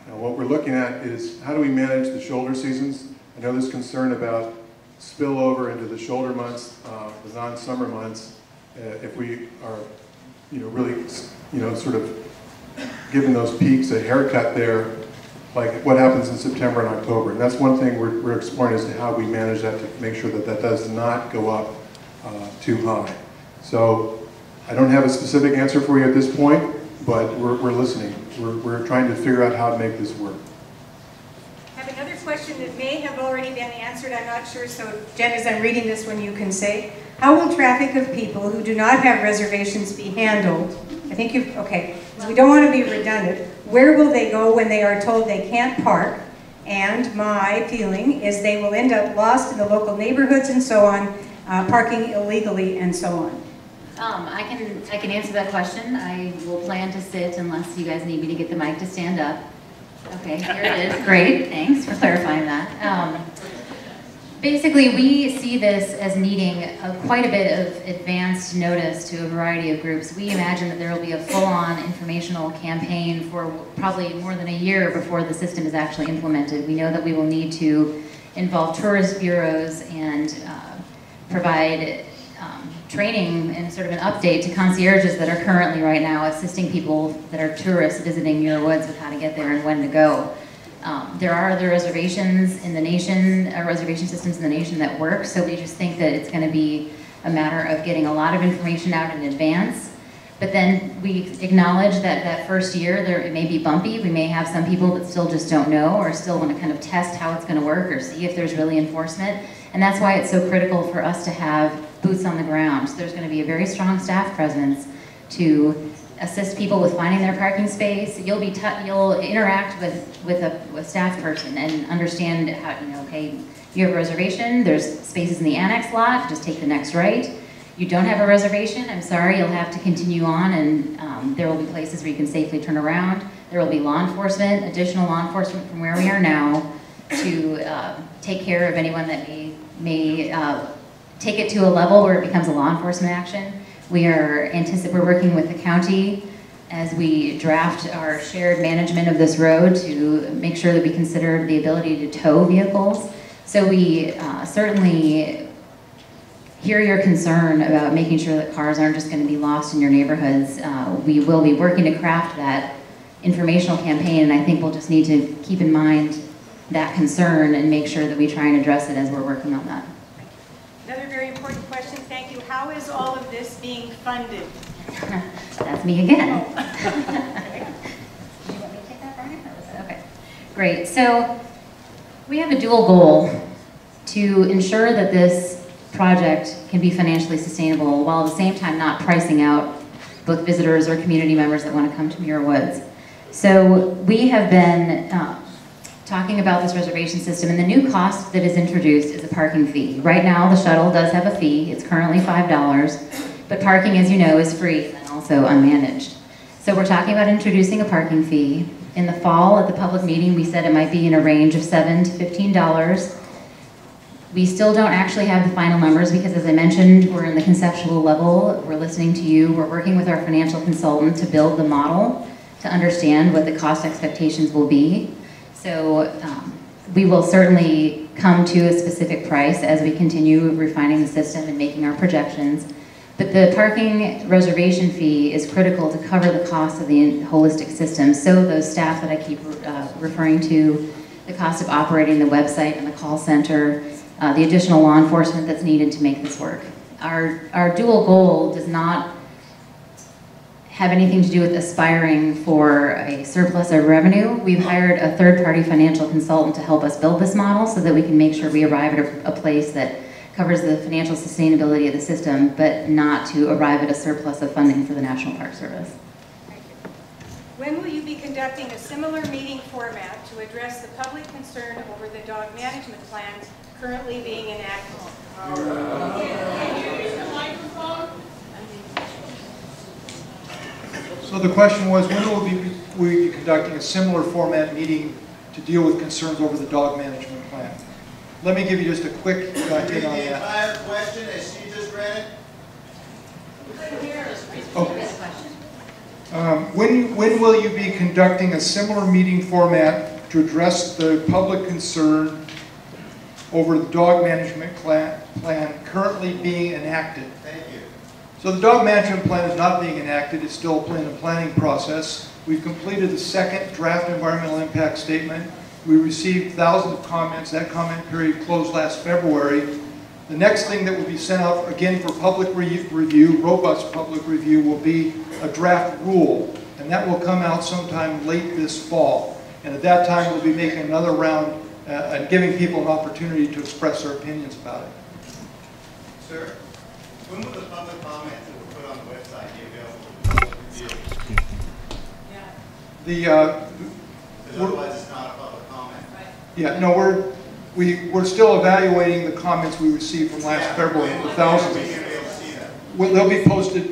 Now what we're looking at is how do we manage the shoulder seasons? I know there's concern about spillover into the shoulder months, the non-summer months, if we are, really, sort of giving those peaks a haircut there, like what happens in September and October. And that's one thing we're exploring as to how we manage that to make sure that that does not go up too high. So I don't have a specific answer for you at this point, but we're listening. We're trying to figure out how to make this work. I have another question that may have already been answered, I'm not sure, so Jen, as I'm reading this one, you can say, how will traffic of people who do not have reservations be handled? I think okay, we don't want to be redundant. Where will they go when they are told they can't park? And my feeling is they will end up lost in the local neighborhoods and so on, parking illegally and so on. I can answer that question. I will plan to sit unless you guys need me to get the mic to stand up. Okay, here it is. Great, thanks for clarifying that. Basically, we see this as needing quite a bit of advanced notice to a variety of groups. We imagine that there will be a full-on informational campaign for probably more than a year before the system is actually implemented. We know that we will need to involve tourist bureaus and provide training and sort of an update to concierges that are currently right now assisting people that are tourists visiting Muir Woods with how to get there and when to go. There are other reservations in the nation, reservation systems in the nation that work, so we just think that it's going to be a matter of getting a lot of information out in advance. But then we acknowledge that that first year it may be bumpy. We may have some people that still just don't know or still want to kind of test how it's going to work or see if there's really enforcement. And that's why it's so critical for us to have boots on the ground. So there's going to be a very strong staff presence to assist people with finding their parking space. You'll interact with a staff person and understand how, okay, you have a reservation, there's spaces in the annex lot, just take the next right. You don't have a reservation, I'm sorry, you'll have to continue on, and there will be places where you can safely turn around. There will be law enforcement, additional law enforcement from where we are now to take care of anyone that may take it to a level where it becomes a law enforcement action. We're working with the county as we draft our shared management of this road to make sure that we consider the ability to tow vehicles. So we certainly hear your concern about making sure that cars aren't just going to be lost in your neighborhoods. We will be working to craft that informational campaign, and I think we'll just need to keep in mind that concern and make sure that we try and address it as we're working on that. Another very important question, thank you. How is all of this being funded? That's me again. Do you want me to take that, Brian? Okay, great. So we have a dual goal to ensure that this project can be financially sustainable while at the same time not pricing out both visitors or community members that want to come to Muir Woods. So we have been talking about this reservation system, and the new cost that is introduced is a parking fee. Right now, the shuttle does have a fee. It's currently $5, but parking, as you know, is free and also unmanaged. So we're talking about introducing a parking fee. In the fall, at the public meeting, we said it might be in a range of $7 to $15. We still don't actually have the final numbers because, as I mentioned, we're in the conceptual level. We're listening to you. We're working with our financial consultant to build the model to understand what the cost expectations will be. So we will certainly come to a specific price as we continue refining the system and making our projections. But the parking reservation fee is critical to cover the cost of the holistic system. So those staff that I keep referring to, the cost of operating the website and the call center, the additional law enforcement that's needed to make this work. Our dual goal does not have anything to do with aspiring for a surplus of revenue. We've hired a third-party financial consultant to help us build this model so that we can make sure we arrive at a place that covers the financial sustainability of the system, but not to arrive at a surplus of funding for the National Park Service. Thank you. When will you be conducting a similar meeting format to address the public concern over the dog management plans currently being enacted? So the question was, when will we be conducting a similar format meeting to deal with concerns over the dog management plan? Let me give you just a quick hit on that. Read the entire question as she just read it. Okay. When will you be conducting a similar meeting format to address the public concern over the dog management plan currently being enacted? Thank you. So the dog management plan is not being enacted. It's still in the planning process. We've completed the second draft environmental impact statement. We received thousands of comments. That comment period closed last February. The next thing that will be sent out again for public review, robust public review, will be a draft rule. And that will come out sometime late this fall. And at that time, we'll be making another round and giving people an opportunity to express their opinions about it. Sir, when will the public comments that were put on the website be available for review? Because otherwise it's not a public comment. Right. Yeah, no, we're still evaluating the comments we received from last February, the thousands. When are we going to be able to see them? Well, they'll be posted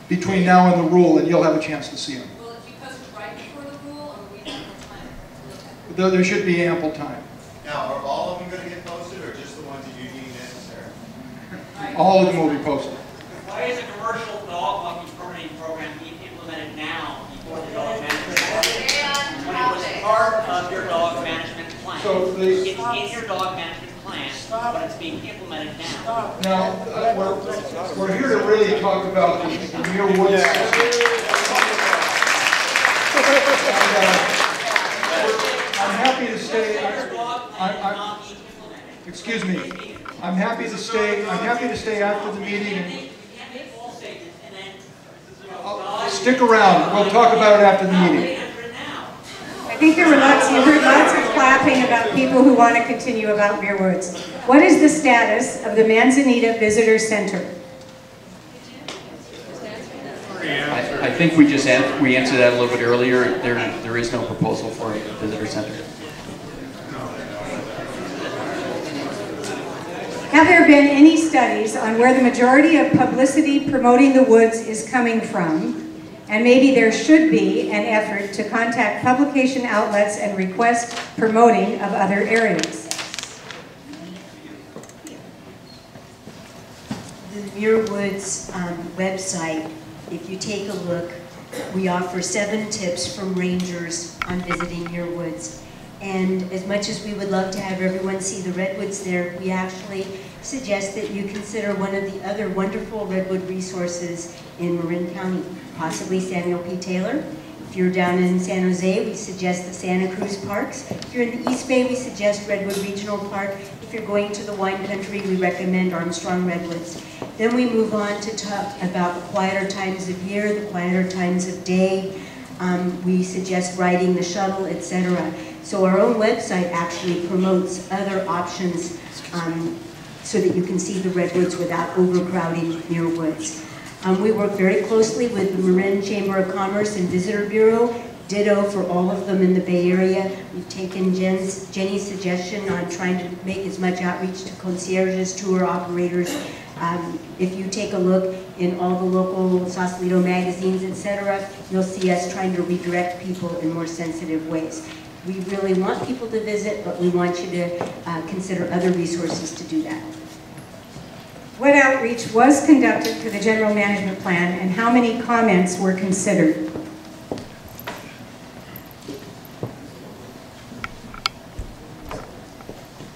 between now and the rule, and you'll have a chance to see them. Will it be posted right before the rule, or will we have more time to look at it? There should be ample time. Now, are all of them going to get posted, or just the ones that you deem necessary? All of them will be posted. Why is a commercial dog walking permitting program being implemented now before the dog management plan? When it was part of your dog management plan. So it's in your dog management plan, but it's being implemented now. Now, we're here to really talk about the Muir Woods. I'm happy to say, excuse me, I'm happy to stay after the meeting. Stick around. We'll talk about it after the meeting. I think you heard lots of clapping about people who want to continue about Muir Woods. What is the status of the Manzanita Visitor Center? I think we answered that a little bit earlier. There is no proposal for a visitor center. Have there been any studies on where the majority of publicity promoting the woods is coming from? And maybe there should be an effort to contact publication outlets and request promoting of other areas. The Muir Woods website, if you take a look, we offer 7 tips from rangers on visiting Muir Woods. And as much as we would love to have everyone see the redwoods there, we actually suggest that you consider one of the other wonderful redwood resources in Marin County, possibly Samuel P. Taylor. If you're down in San Jose, we suggest the Santa Cruz Parks. If you're in the East Bay, we suggest Redwood Regional Park. If you're going to the wine country, we recommend Armstrong Redwoods. Then we move on to talk about the quieter times of year, the quieter times of day. We suggest riding the shuttle, etc. So our own website actually promotes other options so that you can see the redwoods without overcrowding Muir Woods. We work very closely with the Marin Chamber of Commerce and Visitor Bureau, ditto for all of them in the Bay Area. We've taken Jenny's suggestion on trying to make as much outreach to concierges, tour operators. If you take a look in all the local Sausalito magazines, etc., you'll see us trying to redirect people in more sensitive ways. We really want people to visit, but we want you to consider other resources to do that. What outreach was conducted for the general management plan and how many comments were considered?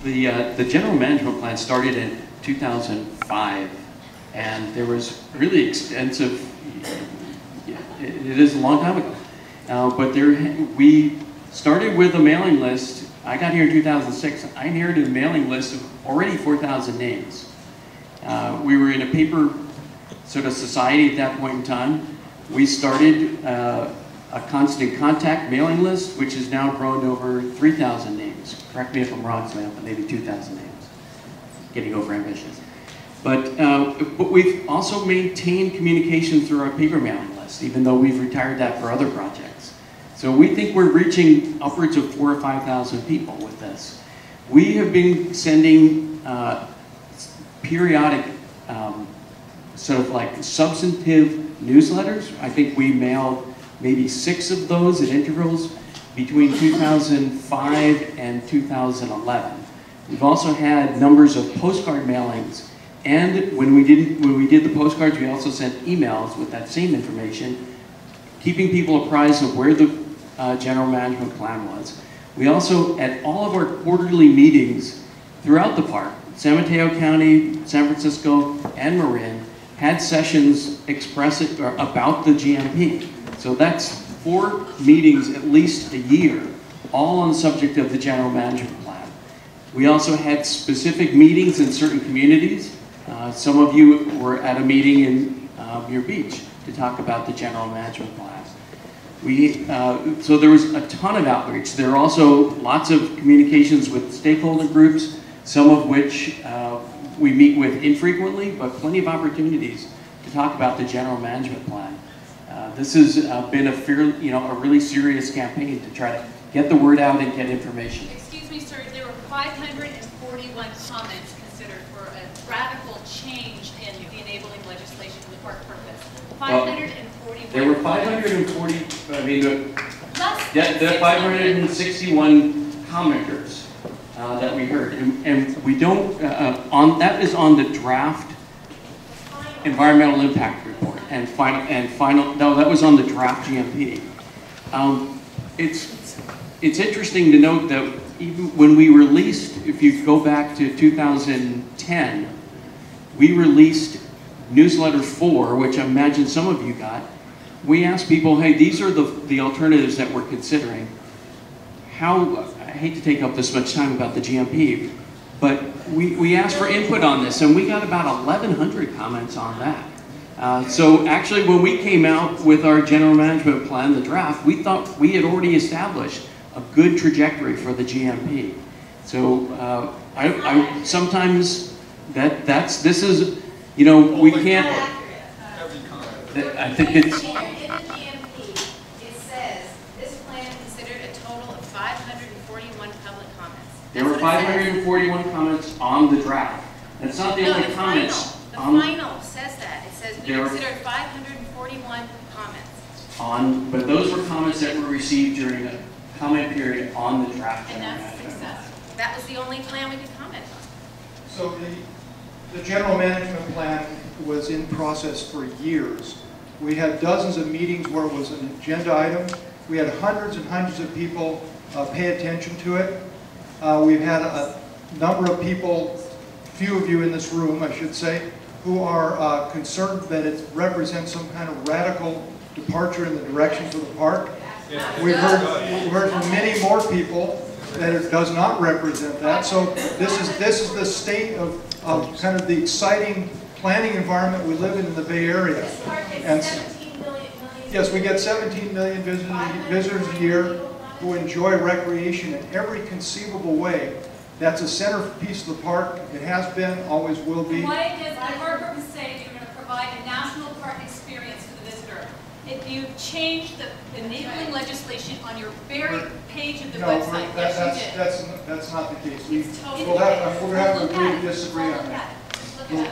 The general management plan started in 2005, and there was really extensive, it is a long time ago, but we started with a mailing list. I got here in 2006. I inherited a mailing list of already 4,000 names. We were in a paper sort of society at that point in time. We started a constant contact mailing list, which has now grown to over 3,000 names. Correct me if I'm wrong, Samantha, maybe 2,000 names. Getting over ambitious. But we've also maintained communication through our paper mailing list, even though we've retired that for other projects. So we think we're reaching upwards of 4,000 or 5,000 people with this. We have been sending periodic sort of like substantive newsletters. I think we mailed maybe 6 of those at intervals between 2005 and 2011. We've also had numbers of postcard mailings, and when we did the postcards, we also sent emails with that same information, keeping people apprised of where the general management plan was. We also, at all of our quarterly meetings throughout the park, San Mateo County, San Francisco, and Marin, had sessions expressing about the GMP. So that's 4 meetings at least a year, all on the subject of the general management plan. We also had specific meetings in certain communities. Some of you were at a meeting in Muir Beach to talk about the general management plan. So there was a ton of outreach. There are also lots of communications with stakeholder groups, some of which we meet with infrequently, but plenty of opportunities to talk about the general management plan. This has been a really serious campaign to try to get the word out and get information. Excuse me, sir, there were 541 comments considered for a radical change in the enabling legislation for the park purpose. 541. There were 540, I mean, the 561 commenters that we heard. And we don't, that is on the draft environmental impact report and final, no, that was on the draft GMP. It's interesting to note that even when we released, if you go back to 2010, we released newsletter 4, which I imagine some of you got. We asked people, hey, these are the alternatives that we're considering. I hate to take up this much time about the GMP, but we asked for input on this, and we got about 1,100 comments on that. So actually, when we came out with our general management plan, the draft, we thought we had already established a good trajectory for the GMP. So I sometimes this is, you know, we can't. I think it's. In the GMP, it says this plan considered a total of 541 public comments. There were 541 comments on the draft. That's not the only comments. The final says that. It says we considered 541 comments. But those were comments that were received during the comment period on the draft. And that's successful. That was the only plan we could comment on. So the general management plan was in process for years. We had dozens of meetings where it was an agenda item. We had hundreds and hundreds of people pay attention to it. We've had a number of people, few of you in this room, I should say, who are concerned that it represents some kind of radical departure in the direction for the park. We've heard from many more people that it does not represent that. So this is the state of kind of the exciting planning environment we live in the Bay Area. And yes, we get 17 million visitors a year who enjoy recreation in every conceivable way. That's a centerpiece of the park. It has been, always will be. Why does the park purpose say that you're going to provide a national park experience for the visitor? If you change the enabling legislation on your very page of the website, yes, you did. That's not the case. We're going to have to agree to disagree on that.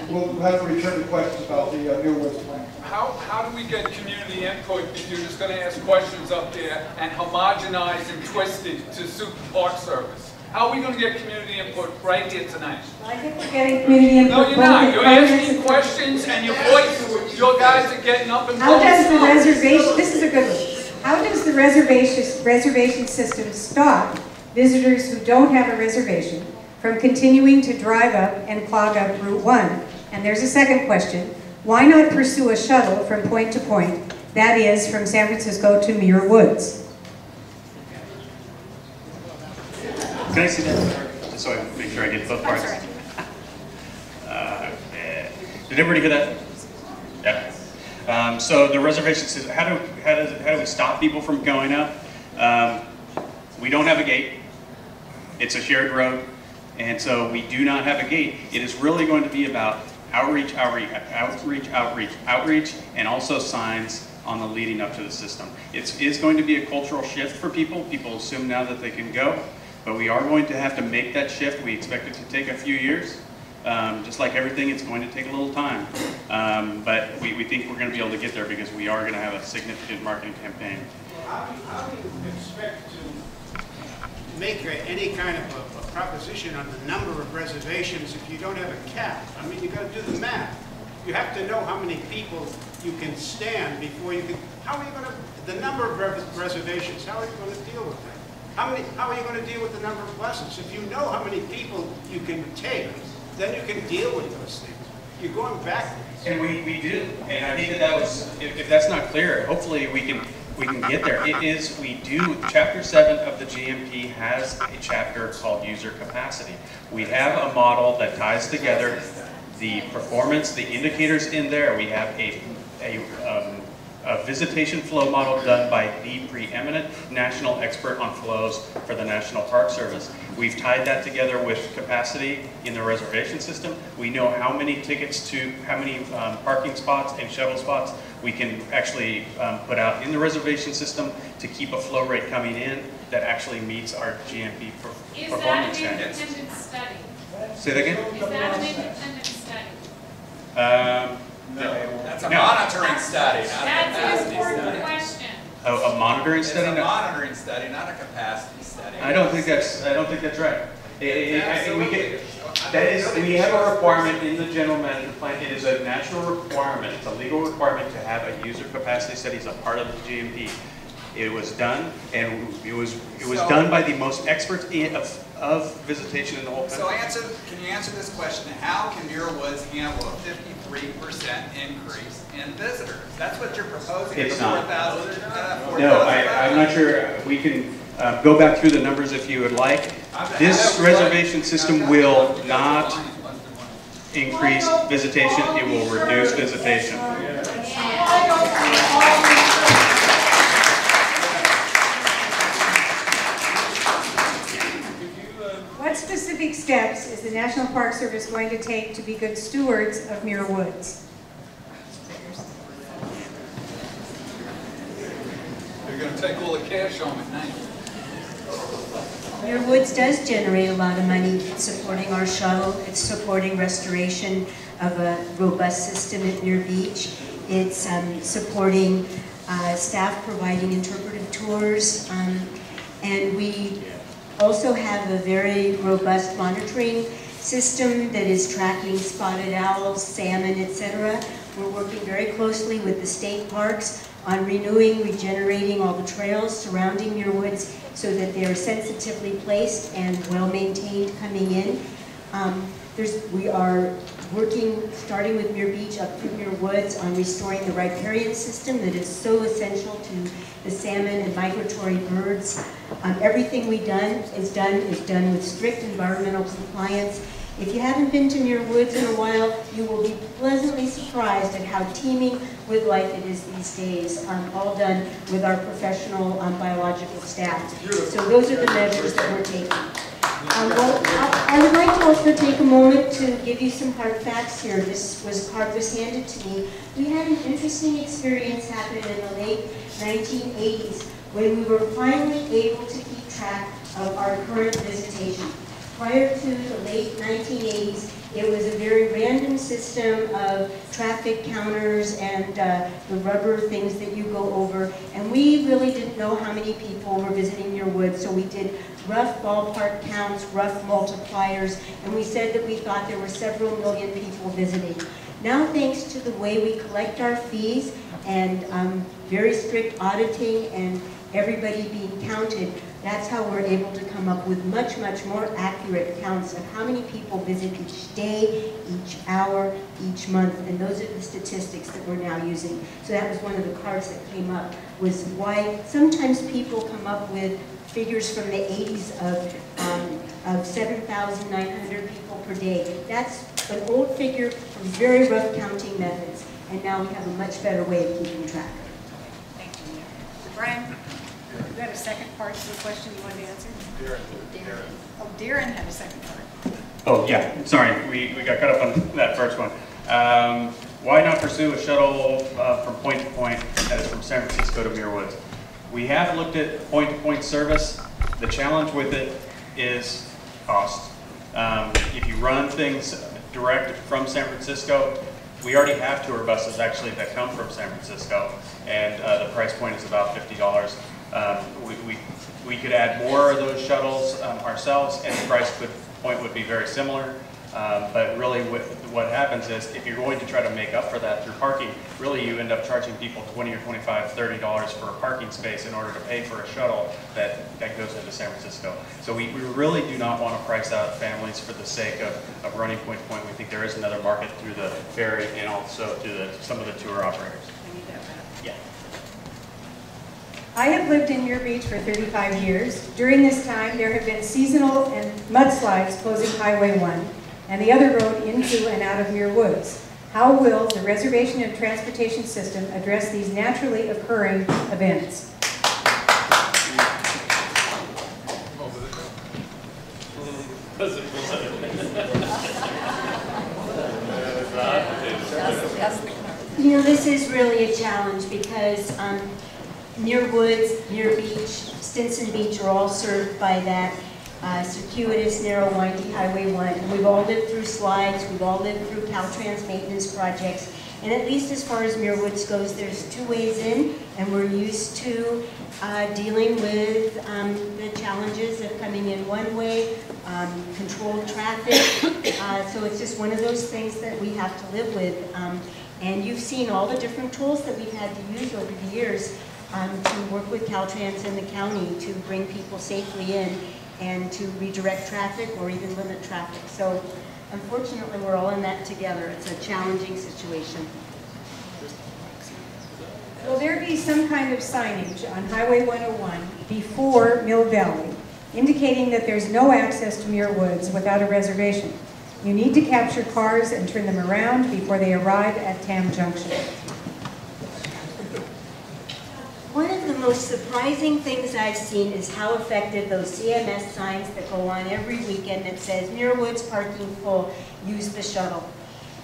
We'll have to return to questions about the Muir Woods plan. How do we get community input if you're just going to ask questions up there and homogenize and twist it to suit the Park Service? How are we going to get community input right here tonight? I think we're getting community input. No, you're not. You're asking questions and your voice, your guys are getting up and how does the reservation, this is a good one. How does the reservation system stop visitors who don't have a reservation from continuing to drive up and clog up Route 1? And there's a second question. Why not pursue a shuttle from point to point, that is, from San Francisco to Muir Woods? Can I see that? Just so I make sure I get both parts. Did everybody hear that? Yeah. So the reservation system, how do we stop people from going up? We don't have a gate. It's a shared road. And so we do not have a gate. It is really going to be about outreach, and also signs on the leading up to the system. It is going to be a cultural shift for people. People assume now that they can go, but we are going to have to make that shift. We expect it to take a few years. Just like everything, it's going to take a little time. But we think we're going to be able to get there because we are going to have a significant marketing campaign. How do you expect to make any kind of a proposition on the number of reservations if you don't have a cap? I mean, you got to do the math. You have to know how many people you can stand before you can. How are you going to the number of reservations? How are you going to deal with that? How are you going to deal with the number of buses? If you know how many people you can take, then you can deal with those things. You're going backwards. And we do. And I think that was, if that's not clear, hopefully we can get there. It is, we do, Chapter 7 of the GMP has a chapter called user capacity. We have a model that ties together the performance, the indicators in there. We have a visitation flow model done by the preeminent national expert on flows for the National Park Service. We've tied that together with capacity in the reservation system. We know how many tickets to, how many parking spots and shuttle spots we can actually put out in the reservation system to keep a flow rate coming in that actually meets our GMP performance standards. Is that an independent study? Say that again? Is that an independent study? That's a monitoring study, not a That's an capacity important study. question. A monitoring study? It's a monitoring study, not a capacity study. I don't think that's right. We have a requirement in the general management plan. It is a natural requirement. It's a legal requirement to have a user capacity study as a part of the GMP. It was done, and it was done by the most experts of visitation in the whole country. So can you answer this question? How can Muir Woods handle a 53% increase in visitors? That's what you're proposing. It's not. 4,000. No, I'm not sure. We can go back through the numbers if you would like. This reservation system will not increase visitation, it will reduce visitation. What specific steps is the National Park Service going to take to be good stewards of Muir Woods? They're going to take all the cash home at night. Muir Woods does generate a lot of money. It's supporting our shuttle. It's supporting restoration of a robust system at Muir Beach. It's supporting staff providing interpretive tours. And we also have a very robust monitoring system that is tracking spotted owls, salmon, etc. We're working very closely with the state parks on renewing, regenerating all the trails surrounding Muir Woods so that they are sensitively placed and well-maintained coming in. We are working, starting with Muir Beach up through Muir Woods, on restoring the riparian system that is so essential to the salmon and migratory birds. Everything we've done is done with strict environmental compliance. If you haven't been to Muir Woods in a while, you will be pleasantly surprised at how teeming with life it is these days, all done with our professional biological staff. So those are the measures that we're taking. Well, I would like to also take a moment to give you some hard facts here. This card was handed to me. We had an interesting experience happen in the late 1980s when we were finally able to keep track of our current visitation. Prior to the late 1980s, it was a very random system of traffic counters and the rubber things that you go over, and we really didn't know how many people were visiting Muir Woods, so we did rough ballpark counts, rough multipliers, and we said that we thought there were several million people visiting. Now, thanks to the way we collect our fees and very strict auditing and everybody being counted, that's how we're able to come up with much, much more accurate counts of how many people visit each day, each hour, each month, and those are the statistics that we're now using. So that was one of the cards that came up, was why sometimes people come up with figures from the 80s of 7,900 people per day. That's an old figure from very rough counting methods, and now we have a much better way of keeping track. Thank you. So Brian? You had a second part to the question you wanted to answer? Darren. Oh, Darren had a second part. Oh, yeah, sorry, we got caught up on that first one. Why not pursue a shuttle from point to point that is from San Francisco to Muir Woods? We have looked at point-to-point service. The challenge with it is cost. If you run things direct from San Francisco, we already have tour buses actually that come from San Francisco, and the price point is about $50. We could add more of those shuttles ourselves, and the price point would be very similar. But really what happens is, if you're going to try to make up for that through parking, really you end up charging people $20 or $25, $30 for a parking space in order to pay for a shuttle that goes into San Francisco. So we really do not want to price out families for the sake of running point to point. We think there is another market through the ferry and also to some of the tour operators. Yeah. I have lived in Muir Beach for 35 years. During this time, there have been seasonal and mudslides closing Highway 1 and the other road into and out of Muir Woods. How will the reservation and transportation system address these naturally occurring events? You know, this is really a challenge because Muir Woods, Muir Beach, Stinson Beach are all served by that circuitous, narrow, windy Highway 1. We've all lived through slides, we've all lived through Caltrans maintenance projects, and at least as far as Muir Woods goes, there's two ways in, and we're used to dealing with the challenges of coming in one way, controlled traffic, so it's just one of those things that we have to live with. And you've seen all the different tools that we've had to use over the years to work with Caltrans and the county to bring people safely in and to redirect traffic or even limit traffic. So unfortunately, we're all in that together. It's a challenging situation. Will there be some kind of signage on Highway 101 before Mill Valley indicating that there's no access to Muir Woods without a reservation. You need to capture cars and turn them around before they arrive at Tam Junction. One of the most surprising things I've seen is how effective those CMS signs that go on every weekend that says Muir Woods parking full, use the shuttle.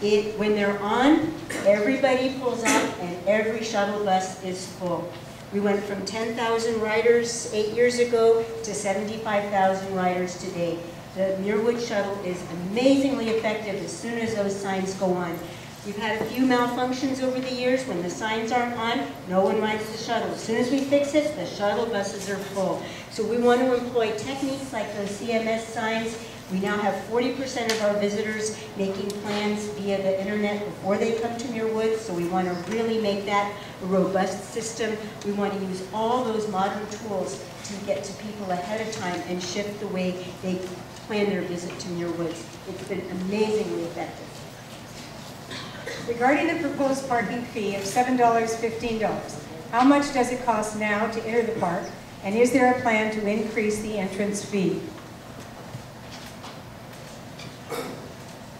When they're on, everybody pulls up and every shuttle bus is full. We went from 10,000 riders 8 years ago to 75,000 riders today. The Muir Woods shuttle is amazingly effective as soon as those signs go on. We've had a few malfunctions over the years. When the signs aren't on, no one rides the shuttle. As soon as we fix it, the shuttle buses are full. So we want to employ techniques like those CMS signs. We now have 40% of our visitors making plans via the internet before they come to Muir Woods, so we want to really make that a robust system. We want to use all those modern tools to get to people ahead of time and shift the way they plan their visit to Muir Woods. It's been amazingly effective. Regarding the proposed parking fee of $7, $15, how much does it cost now to enter the park, and is there a plan to increase the entrance fee?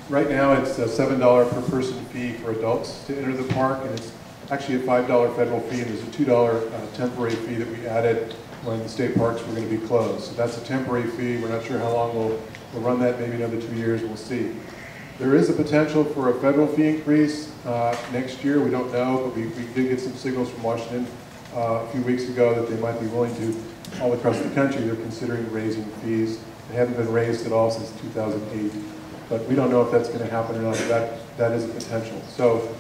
Right now, it's a $7 per person fee for adults to enter the park, and it's actually a $5 federal fee, and there's a $2 temporary fee that we added when the state parks were going to be closed. So that's a temporary fee. We're not sure how long we'll run that, maybe another 2 years, we'll see. There is a potential for a federal fee increase next year. We don't know, but we did get some signals from Washington a few weeks ago that they might be willing to, all across the country, they're considering raising fees. They haven't been raised at all since 2008. But we don't know if that's going to happen or not, but that is a potential. So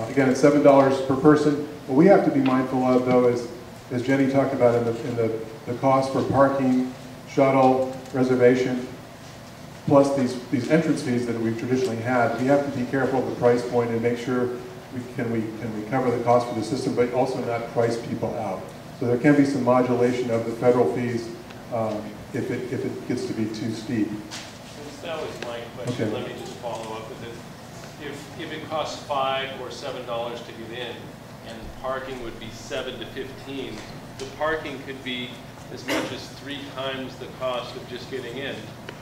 again, it's $7 per person. What we have to be mindful of, though, is, as Jenny talked about in the cost for parking, shuttle, reservation, plus these entrance fees that we've traditionally had, we have to be careful of the price point and make sure we can cover the cost for the system, but also not price people out. So there can be some modulation of the federal fees if it gets to be too steep. Since that was my question, Okay. let me just follow up with it. If it costs $5 or $7 to get in, and parking would be $7 to $15, the parking could be as much as 3 times the cost of just getting in.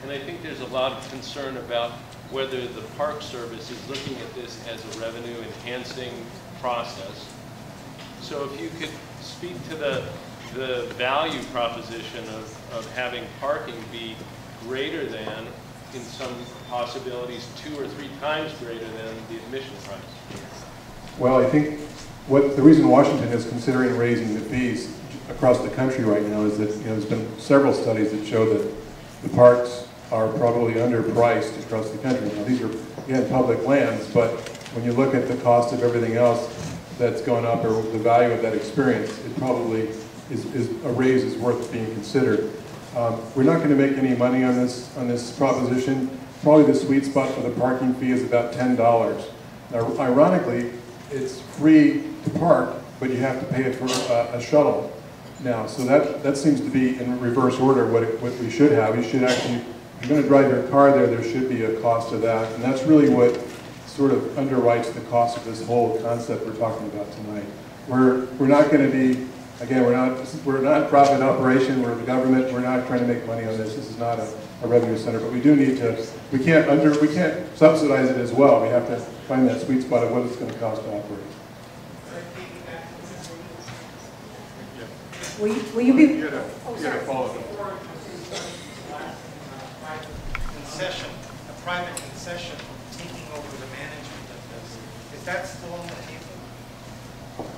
And I think there's a lot of concern about whether the Park Service is looking at this as a revenue enhancing process. So if you could speak to the value proposition of having parking be greater than, in some possibilities, 2 or 3 times greater than the admission price. Well, I think the reason Washington is considering raising the fees across the country right now is that there's been several studies that show that the parks are probably underpriced across the country. Now, these are, again, public lands, but when you look at the cost of everything else that's gone up, or the value of that experience, it probably is a raise is worth being considered. We're not going to make any money on this proposition. Probably the sweet spot for the parking fee is about $10. Now, ironically, it's free to park, but you have to pay it for a shuttle now. So that seems to be in reverse order what we should have. You should actually, if you're going to drive your car there should be a cost of that. And that's really what sort of underwrites the cost of this whole concept we're talking about tonight. We're not going to be, again, we're a non-profit operation, we're the government, we're not trying to make money on this. This is not a revenue center, but we do need to, we can't subsidize it as well. We have to find that sweet spot of what it's going to cost to operate. Will you be? You gotta follow it. Concession, a private concession taking over the management of this. Is that still on the table?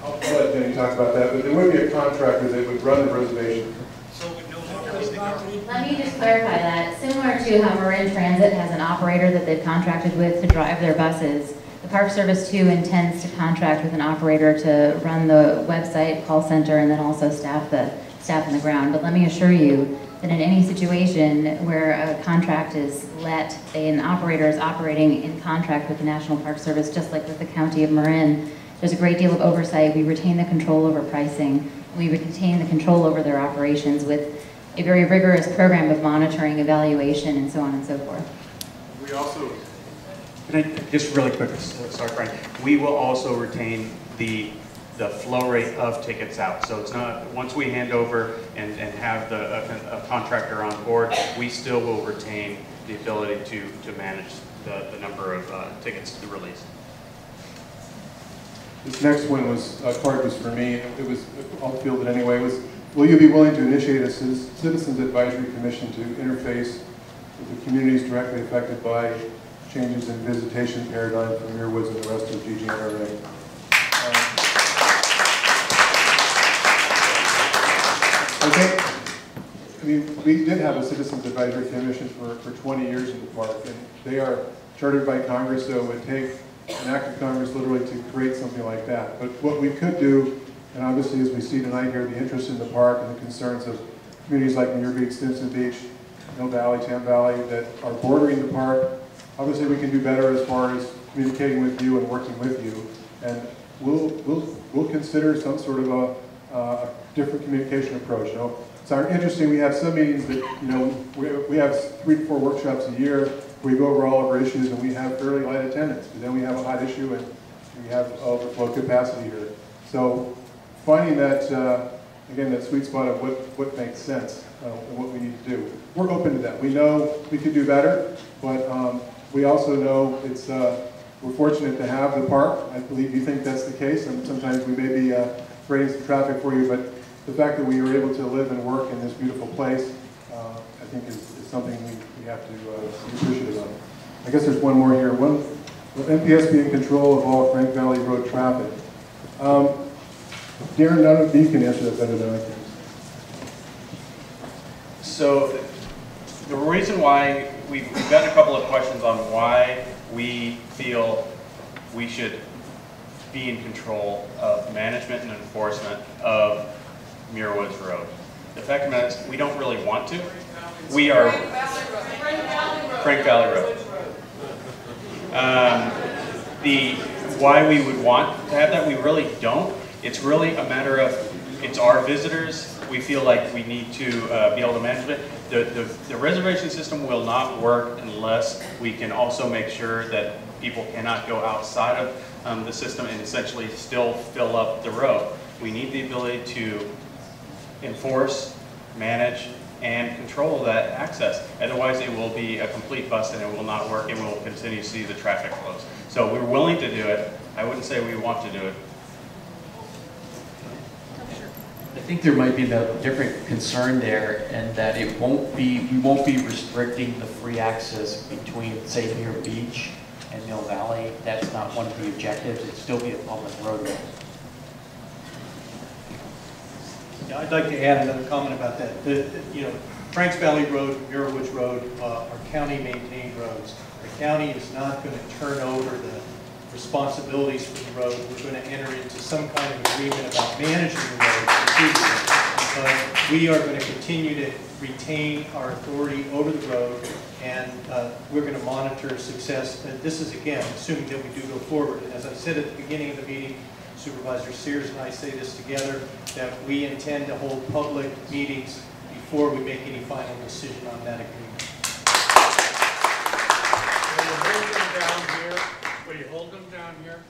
I'll let Jenny talk about that, but there would be a contractor that would run the reservation. So it would no longer be the government? Let me just clarify that. Similar to how Marin Transit has an operator that they've contracted with to drive their buses, the Park Service too intends to contract with an operator to run the website, call center, and then also staff on the ground. But let me assure you that in any situation where a contract is let, an operator is operating in contract with the National Park Service, just like with the County of Marin, there's a great deal of oversight. We retain the control over pricing. We retain the control over their operations with a very rigorous program of monitoring, evaluation, and so on and so forth. We also, can I just really quick, sorry Brian, we will also retain the the flow rate of tickets out. So it's not, once we hand over and have a contractor on board, we still will retain the ability to manage the number of tickets to release. This next one was, part was for me, it was, I'll field it anyway, was, will you be willing to initiate a Citizens Advisory Commission to interface with the communities directly affected by changes in visitation paradigm for Muir Woods and the rest of GGNRA? I mean, we did have a Citizens Advisory Commission for 20 years in the park, and they are chartered by Congress, so it would take an act of Congress literally to create something like that. But what we could do, and obviously as we see tonight here, the interest in the park and the concerns of communities like Muir Beach, Stinson Beach, Mill Valley, Tam Valley, that are bordering the park, obviously we can do better as far as communicating with you and working with you. And we'll consider some sort of a different communication approach. You know, it's interesting, we have some meetings that, you know, we have 3 to 4 workshops a year where we go over all of our issues and we have fairly light attendance, but then we have a hot issue and we have overflow capacity here. So finding that, again, that sweet spot of what makes sense and what we need to do. We're open to that. We know we could do better, but we also know it's, we're fortunate to have the park. I believe you think that's the case, and sometimes we may be creating some traffic for you, but the fact that we were able to live and work in this beautiful place, I think is something we have to be appreciative of. I guess there's one more here. Will MPS be in control of all Frank Valley Road traffic? Darren, none of you can answer that better than I can. So the reason why we've got a couple of questions on why we feel we should be in control of management and enforcement of Muir Woods Road. The fact of the matter is, we don't really want to. We are Frank Valley Road. The why we would want to have that, we really don't. It's really a matter of, it's our visitors. We feel like we need to be able to manage it. The reservation system will not work unless we can also make sure that people cannot go outside of the system and essentially still fill up the road. We need the ability to enforce, manage, and control that access. Otherwise, it will be a complete bust and it will not work, and we will continue to see the traffic flows. So we're willing to do it. I wouldn't say we want to do it. I think there might be a different concern there, and that it won't be, we won't be restricting the free access between, say, Muir Beach and Mill Valley. That's not one of the objectives. It'd still be a public roadway. Yeah, I'd like to add another comment about that. You know, Franks Valley Road, Muir Woods Road are county-maintained roads. The county is not going to turn over the responsibilities for the road. We're going to enter into some kind of agreement about managing the road. But we are going to continue to retain our authority over the road, and we're going to monitor success. And this is, again, assuming that we do go forward. And as I said at the beginning of the meeting, Supervisor Sears and I say this together, that we intend to hold public meetings before we make any final decision on that agreement. Will you hold them down here?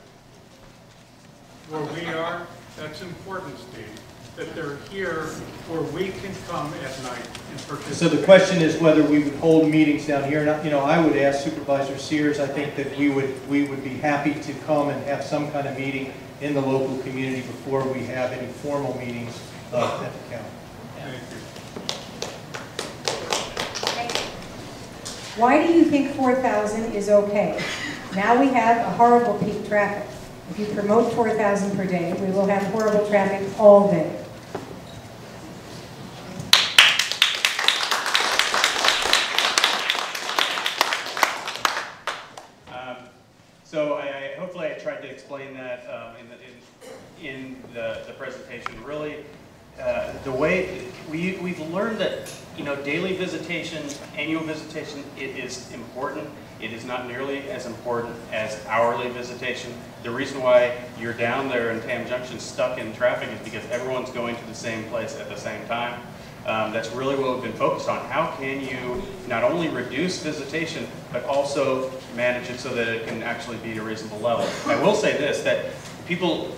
Where we are? That's important, Steve. That they're here where we can come at night and participate. So the question is whether we would hold meetings down here. And, you know, I would ask Supervisor Sears. I think that we would be happy to come and have some kind of meeting in the local community before we have any formal meetings at the county. Thank you. Why do you think 4,000 is okay? Now we have a horrible peak traffic. If you promote 4,000 per day, we will have horrible traffic all day. So hopefully I tried to explain that in the presentation. Really, the way we've learned that, you know, daily visitation, annual visitation, it is important. It is not nearly as important as hourly visitation. The reason why you're down there in Tam Junction stuck in traffic is because everyone's going to the same place at the same time. That's really what we've been focused on. How can you not only reduce visitation, but also manage it so that it can actually be at a reasonable level? I will say this, that people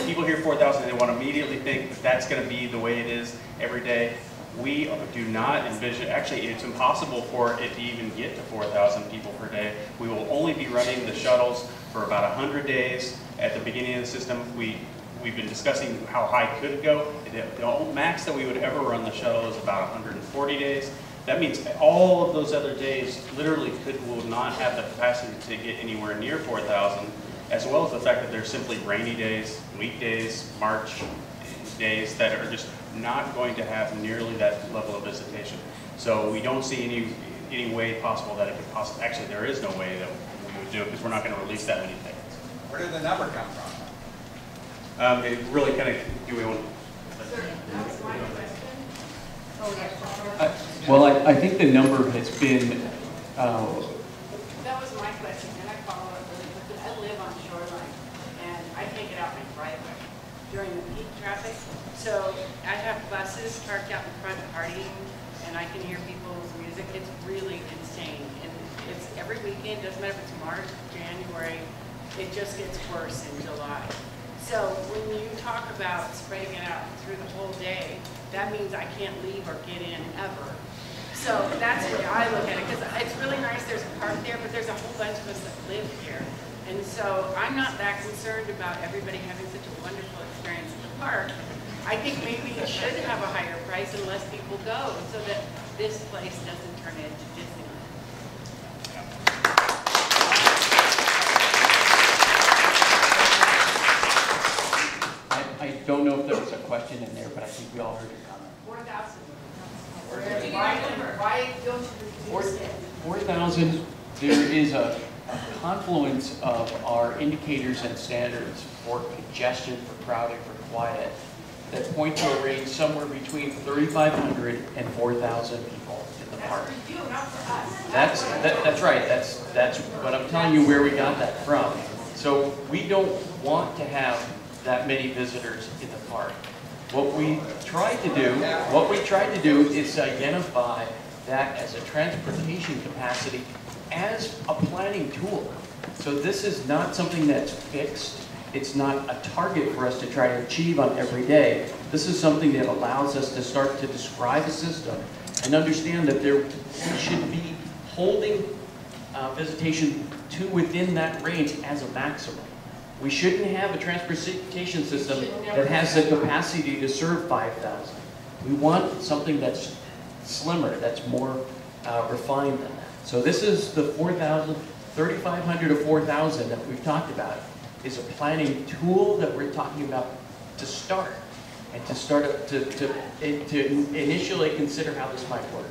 people hear 4,000 and they want to immediately think that that's going to be the way it is every day. We do not envision, actually it's impossible for it to even get to 4,000 people per day. We will only be running the shuttles for about 100 days at the beginning of the system. We've been discussing how high could it go. The max that we would ever run the shuttle is about 140 days. That means all of those other days literally will not have the capacity to get anywhere near 4,000, as well as the fact that there's simply rainy days, weekdays, March days that are just not going to have nearly that level of visitation. So we don't see any way possible that it could possibly, actually there is no way that we would do it because we're not going to release that many tickets. Where did the number come from? It really kind of, do we want That's my question. Well, I think the number has been, That was my question. Can I follow up really quickly? I live on Shoreline, and I can't get out my driveway during the peak traffic. So I have buses parked out in front partying, and I can hear people's music. It's really insane. And it's every weekend, doesn't matter if it's March, January, it just gets worse in July. So when you talk about spreading it out through the whole day, that means I can't leave or get in ever. So that's the way I look at it, because it's really nice there's a park there, but there's a whole bunch of us that live here. And so I'm not that concerned about everybody having such a wonderful experience at the park. I think maybe it should have a higher price and less people go, so that this place doesn't turn into Disneyland. I don't know if there was a question in there, but I think we all heard your comment. 4,000. Why don't you reduce it? 4,000, there is a confluence of our indicators and standards for congestion, for crowding, for quiet, that point to a range somewhere between 3,500 and 4,000 people in the park. That's for you, not for us. That's right. That's what I'm telling you where we got that from. So we don't want to have that many visitors in the park. What we tried to do is identify that as a transportation capacity as a planning tool. So this is not something that's fixed. It's not a target for us to try to achieve on every day. This is something that allows us to start to describe a system and understand that we should be holding visitation to within that range as a maximum. We shouldn't have a transportation system that has the capacity to serve 5,000. We want something that's slimmer, that's more refined than that. So this is the 4,000, 3,500 to 4,000 that we've talked about is a planning tool that we're talking about to start and to start to initially consider how this might work.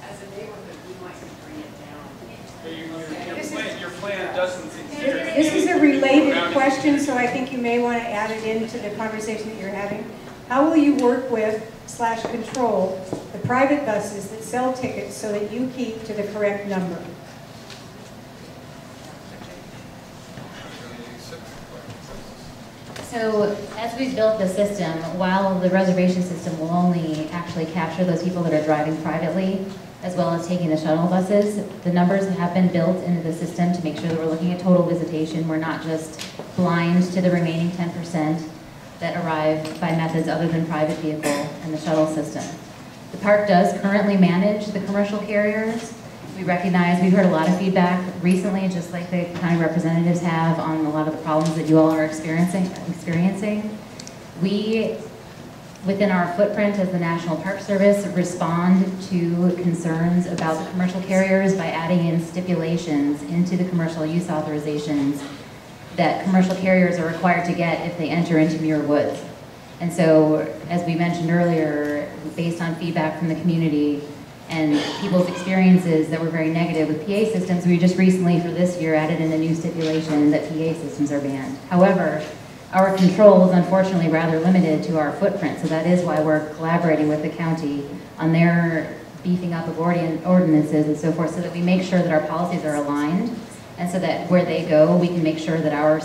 As a neighborhood, we might bring it down. Your plan doesn't consider. This is a related question, so I think you may want to add it into the conversation that you're having. How will you work with / control the private buses that sell tickets so that you keep to the correct number? So as we've built the system, while the reservation system will only actually capture those people that are driving privately, as well as taking the shuttle buses, the numbers have been built into the system to make sure that we're looking at total visitation. We're not just blind to the remaining 10% that arrive by methods other than private vehicle and the shuttle system. The park does currently manage the commercial carriers. We recognize, we've heard a lot of feedback recently, just like the county representatives have, on a lot of the problems that you all are experiencing. We, within our footprint as the National Park Service, respond to concerns about the commercial carriers by adding in stipulations into the commercial use authorizations that commercial carriers are required to get if they enter into Muir Woods. And so, as we mentioned earlier, based on feedback from the community and people's experiences that were very negative with PA systems, we just recently, for this year, added in a new stipulation that PA systems are banned. However, our control is unfortunately rather limited to our footprint, so that is why we're collaborating with the county on their beefing up of ordinances and so forth, so that we make sure that our policies are aligned, and so that where they go, we can make sure that our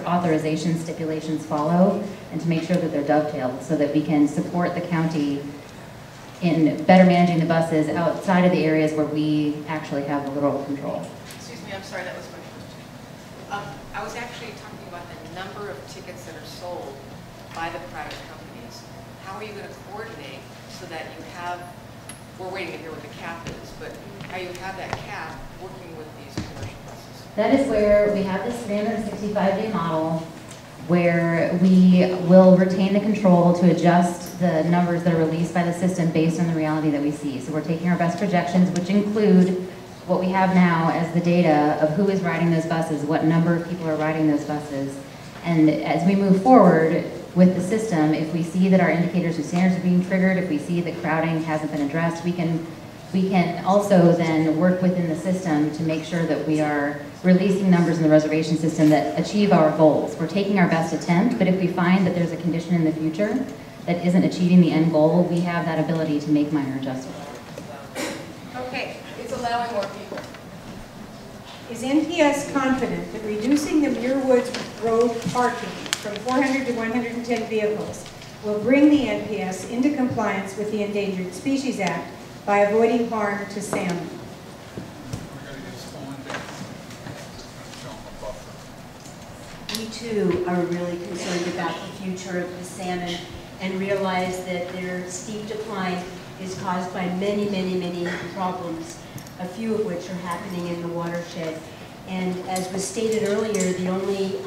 authorization stipulations follow, and to make sure that they're dovetailed, so that we can support the county in better managing the buses outside of the areas where we actually have the literal control. Excuse me, I'm sorry, that was my question. I was actually talking about the number of tickets that are sold by the private companies. How are you going to coordinate so that you have, we're waiting to hear what the cap is, but how you have that cap working with these commercial buses? That is where we have this 365-day model where we will retain the control to adjust the numbers that are released by the system based on the reality that we see. So we're taking our best projections, which include what we have now as the data of who is riding those buses, what number of people are riding those buses. And as we move forward with the system, if we see that our indicators and standards are being triggered, if we see that crowding hasn't been addressed, we can also then work within the system to make sure that we are releasing numbers in the reservation system that achieve our goals. We're taking our best attempt, but if we find that there's a condition in the future that isn't achieving the end goal, we have that ability to make minor adjustments. Okay. It's allowing more people. Is NPS confident that reducing the Muir Woods Road parking from 400 to 110 vehicles will bring the NPS into compliance with the Endangered Species Act by avoiding harm to salmon? We too are really concerned about the future of the salmon and realize that their steep decline is caused by many, many, many problems, a few of which are happening in the watershed. And as was stated earlier, the only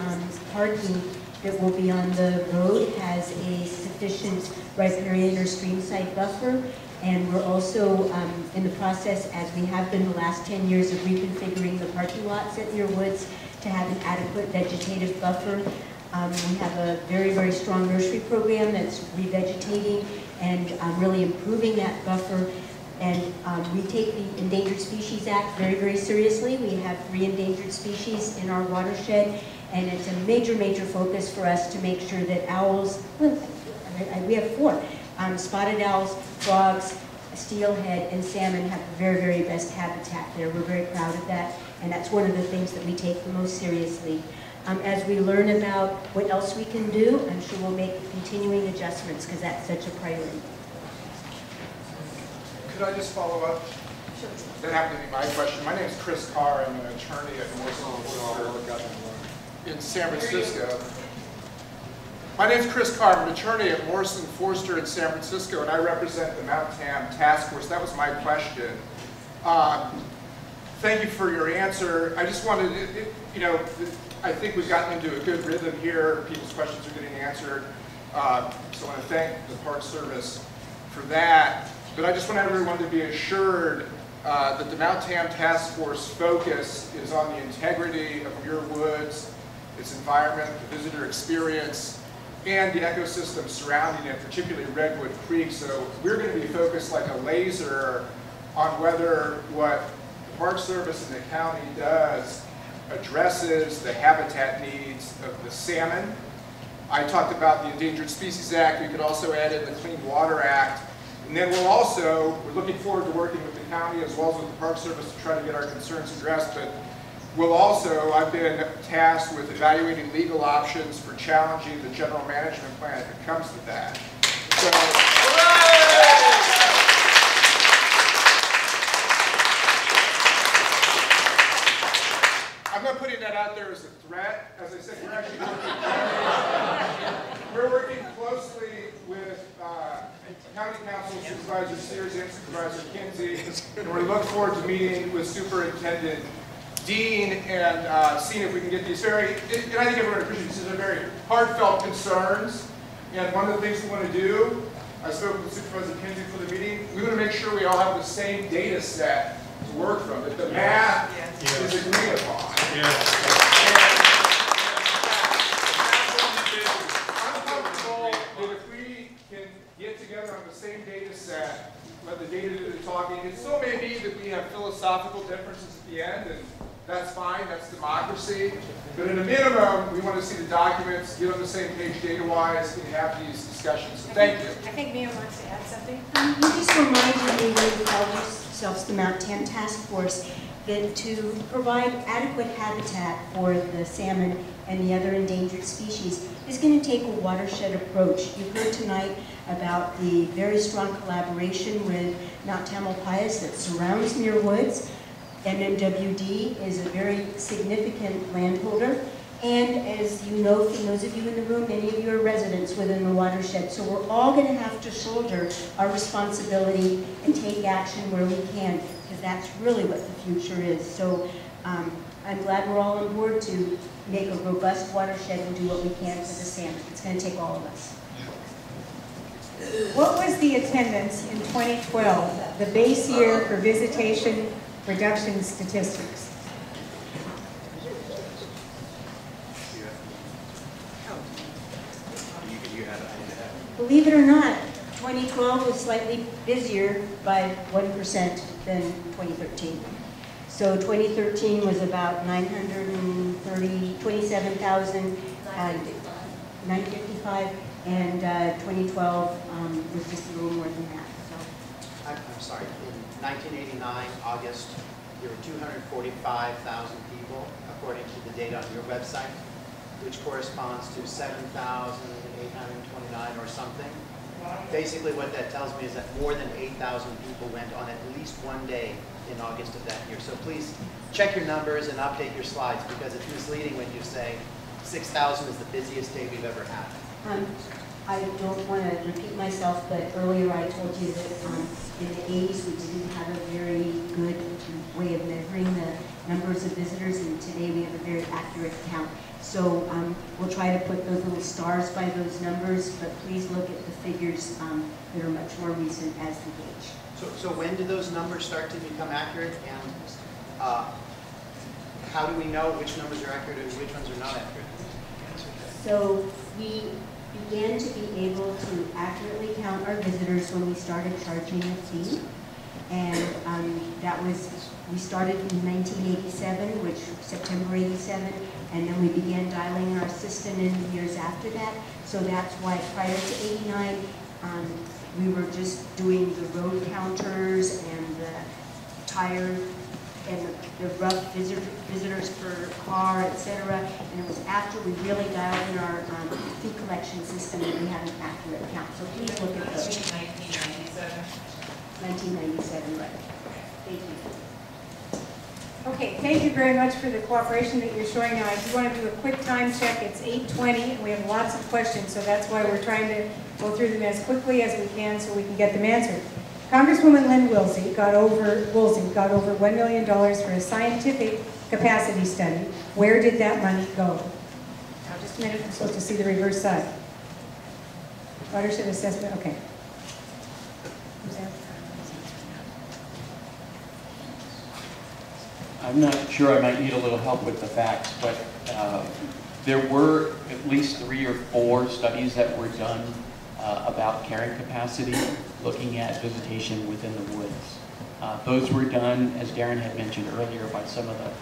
parking that will be on the road has a sufficient riparian or streamside buffer. And we're also in the process, as we have been the last 10 years, of reconfiguring the parking lots at Muir Woods to have an adequate vegetative buffer. We have a very, very strong nursery program that's revegetating and really improving that buffer. And we take the Endangered Species Act very, very seriously. We have 3 endangered species in our watershed, and it's a major, major focus for us to make sure that owls, well, we have 4, spotted owls, frogs, steelhead, and salmon have the very, very best habitat there. We're very proud of that, and that's one of the things that we take the most seriously. As we learn about what else we can do, I'm sure we'll make continuing adjustments because that's such a priority. Could I just follow up? Sure. That happened to be my question. My name is Chris Carr. I'm an attorney at Muir in San Francisco. My name is Chris Carr. I'm an attorney at Morrison Forster in San Francisco, and I represent the Mount Tam Task Force. That was my question. Thank you for your answer. I just wanted to, I think we've gotten into a good rhythm here. People's questions are getting answered. So I want to thank the Park Service for that. But I just want everyone to be assured that the Mount Tam Task Force focus is on the integrity of Muir Woods, its environment, the visitor experience, and the ecosystem surrounding it, particularly Redwood Creek. So we're going to be focused like a laser on whether what the Park Service and the county does addresses the habitat needs of the salmon. I talked about the Endangered Species Act. We could also add in the Clean Water Act. And then we're looking forward to working with the county as well as with the Park Service to try to get our concerns addressed. But I've been tasked with evaluating legal options for challenging the general management plan if it comes to that. I'm not putting that out there as a threat. As I said, we're actually working closely with County Council Supervisor Sears and Supervisor Kinsey, and we look forward to meeting with Superintendent Dean and seeing if we can get these and I think everyone appreciates these are very heartfelt concerns. And one of the things we want to do, I spoke with Supervisor Kinsey for the meeting, we want to make sure we all have the same data set to work from, that the math is agreed upon. I'm comfortable that if we can get together on the same data set, let the data do the talking, it still may be that we have philosophical differences at the end, and that's fine, that's democracy. But at a minimum, we want to see the documents, get on the same page data-wise, and have these discussions. So thank you. I think Mia wants to add something. You just reminded me when you called yourselves the Mount Tam Task Force that to provide adequate habitat for the salmon and the other endangered species is going to take a watershed approach. You heard tonight about the very strong collaboration with Mount Tamalpais that surrounds Muir Woods. MMWD is a very significant landholder, And as you know, from those of you in the room, many of you are residents within the watershed. So we're all going to have to shoulder our responsibility and take action where we can, because that's really what the future is. So I'm glad we're all on board to make a robust watershed and do what we can for the salmon. It's going to take all of us. What was the attendance in 2012, the base year for visitation reduction statistics? Believe it or not, 2012 was slightly busier by 1% than 2013. So 2013 was about 955, and 2012 was just a little more than that. So. I'm sorry, in 1989, August, there were 245,000 people, according to the data on your website, which corresponds to 7,829 or something. Basically what that tells me is that more than 8,000 people went on at least one day in August of that year. So please check your numbers and update your slides, because it's misleading when you say 6,000 is the busiest day we've ever had. I don't want to repeat myself, but earlier I told you that in the 80s we didn't have a very good way of measuring the numbers of visitors, and today we have a very accurate count. So we'll try to put those little stars by those numbers, but please look at the figures that are much more recent as the gauge. So when do those numbers start to become accurate, and how do we know which numbers are accurate and which ones are not accurate? So we began to be able to accurately count our visitors when we started charging a fee. And we started in 1987, which September 87, and then we began dialing our system in the years after that. So that's why prior to 89, we were just doing the road counters and the tire and the rough visitors per car, etc. And it was after we really dialed in our fee collection system that we had an accurate count. So please look at those. 1997, right. Thank you. Okay, thank you very much for the cooperation that you're showing now. I do want to do a quick time check. It's 8:20 and we have lots of questions, so that's why we're trying to go through them as quickly as we can so we can get them answered. Congresswoman Lynn Woolsey got over $1 million for a scientific capacity study. Where did that money go? Now, just a minute, I'm supposed to see the reverse side. Watershed assessment, okay. I'm not sure, I might need a little help with the facts, but there were at least 3 or 4 studies that were done about carrying capacity, looking at visitation within the woods. Those were done, as Darren had mentioned earlier, by some of the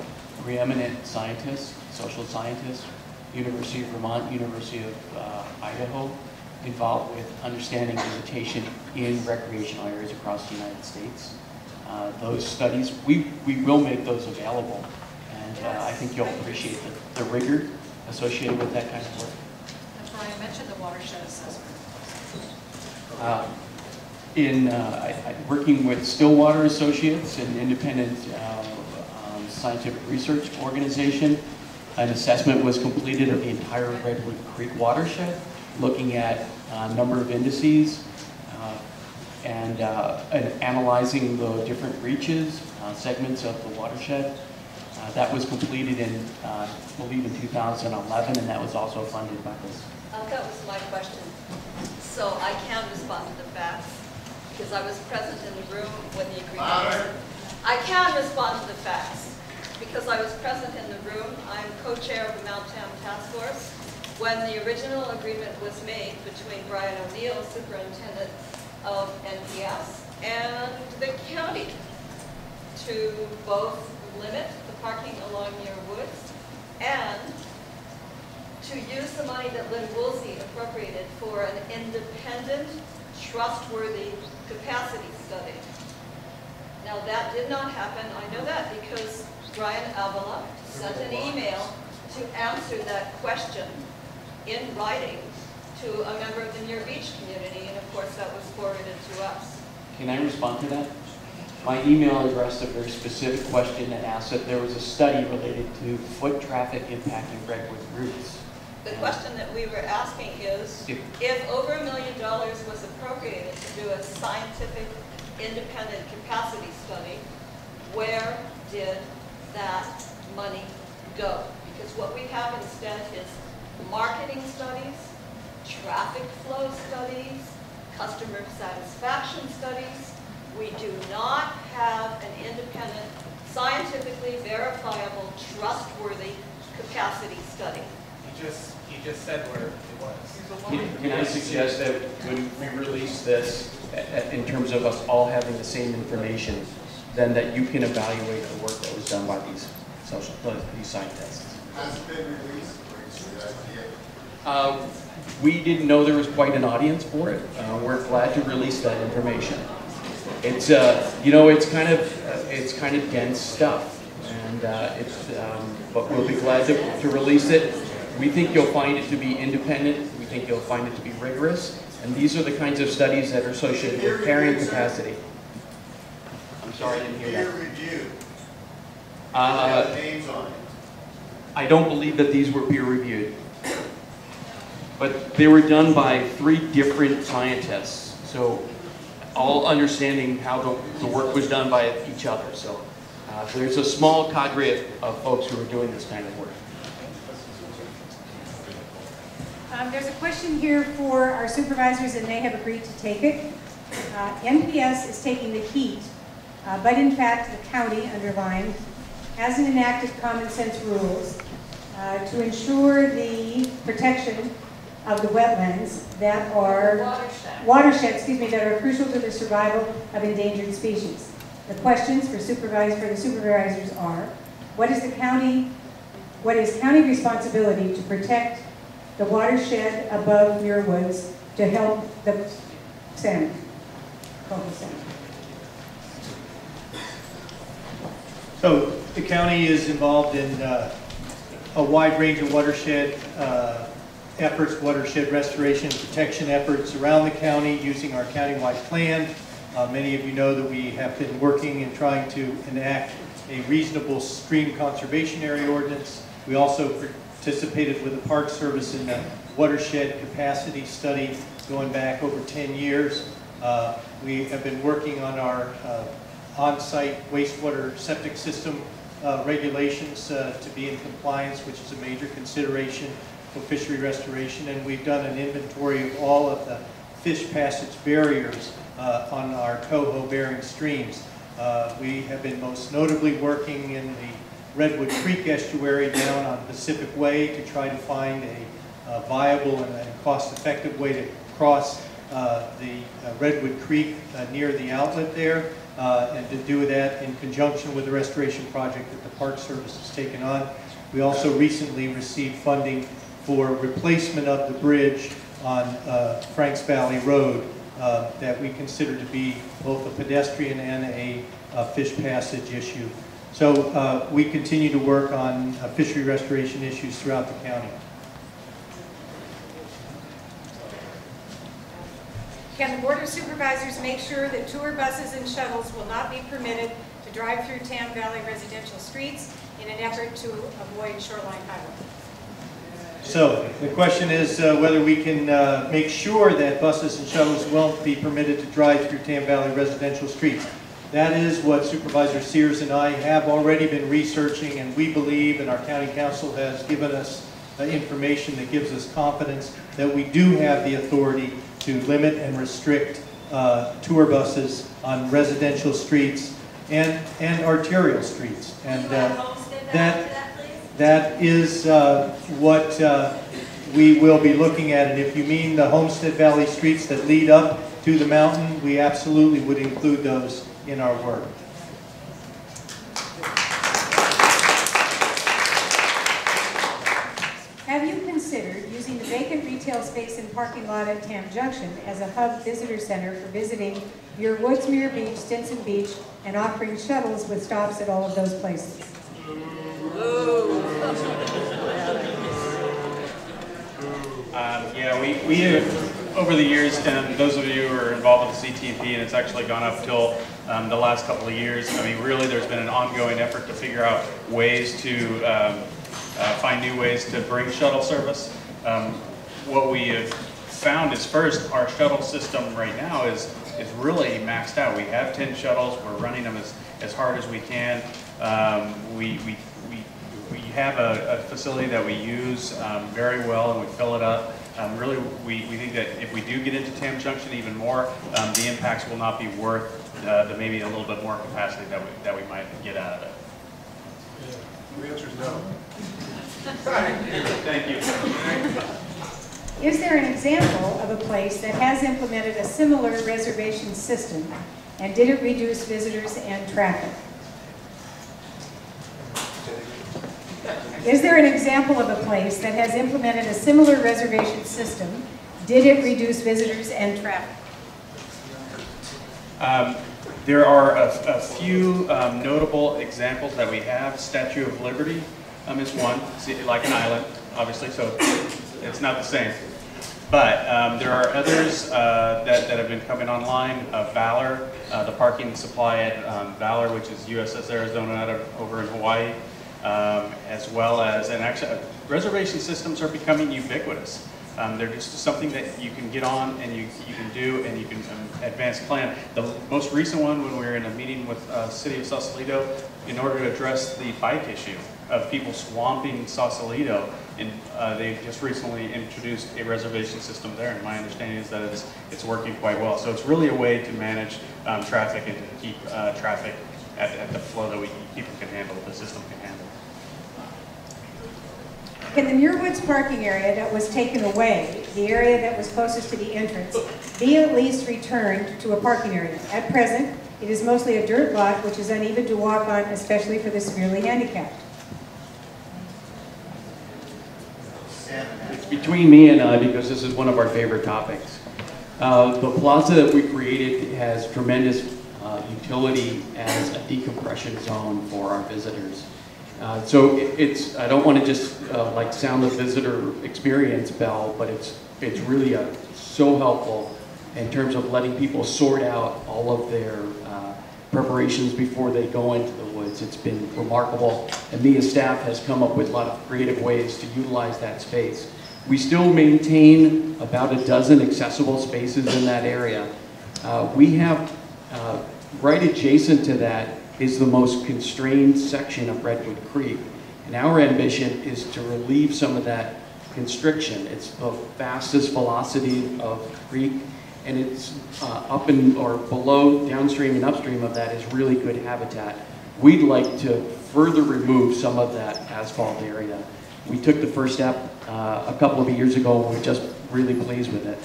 preeminent scientists, social scientists, University of Vermont, University of Idaho, involved with understanding visitation in recreational areas across the United States. Those studies, we will make those available, and I think you'll appreciate the rigor associated with that kind of work. Brian mentioned the watershed assessment. Working with Stillwater Associates, an independent scientific research organization, an assessment was completed of the entire Redwood Creek watershed, looking at a number of indices and analyzing the different reaches, segments of the watershed. That was completed in, I believe, in 2011, and that was also funded by this. That was my question. So I can respond to the facts, because I was present in the room when the agreement was. I can respond to the facts, because I was present in the room. I'm co-chair of the Mount Tam Task Force when the original agreement was made between Brian O'Neill, superintendent of NPS, and the county to both limit the parking along Muir Woods and to use the money that Lynn Woolsey appropriated for an independent, trustworthy capacity study. Now that did not happen. I know that because Brian Avila sent an email to answer that question in writing to a member of the Muir Beach community, and of course that was forwarded to us. Can I respond to that? My email addressed a very specific question and asked if there was a study related to foot traffic impacting Redwood routes. The question that we were asking is, if over $1 million was appropriated to do a scientific independent capacity study, where did that money go? Because what we have instead is marketing studies, traffic flow studies, customer satisfaction studies. We do not have an independent, scientifically verifiable, trustworthy capacity study. He just said where it was. Can I suggest that when we release this, in terms of us all having the same information, then that you can evaluate the work that was done by these scientists? Has it been released? Or we didn't know there was quite an audience for it. We're glad to release that information. It's you know, it's kind of dense stuff, and but we'll be glad to release it. We think you'll find it to be independent. We think you'll find it to be rigorous, and these are the kinds of studies that are associated with carrying capacity. I'm sorry, I didn't hear that. Peer review. Names on it. I don't believe that these were peer reviewed, but they were done by 3 different scientists. So all understanding how the work was done by each other. So there's a small cadre of folks who are doing this kind of work. There's a question here for our supervisors, and they have agreed to take it. NPS is taking the heat, but in fact, the county, underlined, hasn't enacted common sense rules to ensure the protection of the wetlands that are watersheds, that are crucial to the survival of endangered species. The questions for the supervisors are: what is county responsibility to protect the watershed above Muir Woods to help the salmon, coastal salmon? So the county is involved in a wide range of watershed efforts, watershed restoration and protection efforts around the county using our countywide plan. Many of you know that we have been working and trying to enact a reasonable stream conservation area ordinance. We also participated with the Park Service in the watershed capacity study going back over 10 years. We have been working on our on-site wastewater septic system regulations to be in compliance, which is a major consideration for fishery restoration, and we've done an inventory of all of the fish passage barriers on our coho-bearing streams. We have been most notably working in the Redwood Creek estuary down on Pacific Way to try to find a viable and cost-effective way to cross the Redwood Creek near the outlet there, and to do that in conjunction with the restoration project that the Park Service has taken on. We also recently received funding for replacement of the bridge on Franks Valley Road that we consider to be both a pedestrian and a fish passage issue. So we continue to work on fishery restoration issues throughout the county. Can the Board of Supervisors make sure that tour buses and shuttles will not be permitted to drive through Tam Valley residential streets in an effort to avoid shoreline highway? So the question is whether we can make sure that buses and shuttles won't be permitted to drive through Tam Valley residential streets. That is what Supervisor Sears and I have already been researching, and we believe, and our county council has given us information that gives us confidence that we do have the authority to limit and restrict tour buses on residential streets and arterial streets. And that is what we will be looking at. And if you mean the Homestead Valley streets that lead up to the mountain, we absolutely would include those in our work. Have you considered using the vacant retail space and parking lot at Tam Junction as a hub visitor center for visiting Muir Woods, Muir Beach, Stinson Beach, and offering shuttles with stops at all of those places? Yeah, we have, over the years, and those of you who are involved with the CTP, and it's actually gone up till the last couple of years. I mean, really, there's been an ongoing effort to figure out ways to find new ways to bring shuttle service. What we have found is, first, our shuttle system right now is really maxed out. We have 10 shuttles. We're running them as hard as we can. We have a facility that we use very well, and we fill it up. Really, we think that if we do get into Tam Junction even more, the impacts will not be worth the maybe a little bit more capacity that we might get out of it. The answer is no. Thank you. Is there an example of a place that has implemented a similar reservation system, and did it reduce visitors and traffic? Is there an example of a place that has implemented a similar reservation system? Did it reduce visitors and traffic? There are a few notable examples that we have. Statue of Liberty is one, like an island, obviously, so it's not the same. But there are others that have been coming online. Valor, the parking supply at Valor, which is USS Arizona over in Hawaii. As well as, and actually, reservation systems are becoming ubiquitous. They're just something that you can get on and you can do, and you can advance plan. The most recent one, when we were in a meeting with City of Sausalito, in order to address the bike issue of people swamping Sausalito, and they just recently introduced a reservation system there, and my understanding is that it's working quite well. So it's really a way to manage traffic and to keep traffic at the flow that people can handle, the system can handle. Can the Muir Woods parking area that was taken away, the area that was closest to the entrance, be at least returned to a parking area? At present, it is mostly a dirt lot which is uneven to walk on, especially for the severely handicapped. It's between me and I, because this is one of our favorite topics. The plaza that we created has tremendous utility as a decompression zone for our visitors. So I don't want to just like sound the visitor experience bell, but it's really so helpful in terms of letting people sort out all of their preparations before they go into the woods. It's been remarkable, and me as staff has come up with a lot of creative ways to utilize that space. We still maintain about a dozen accessible spaces in that area. We have right adjacent to that is the most constrained section of Redwood Creek. And our ambition is to relieve some of that constriction. It's the fastest velocity of the creek, and it's up and or below, downstream and upstream of that is really good habitat. We'd like to further remove some of that asphalt area. We took the first step a couple of years ago, and we're just really pleased with it.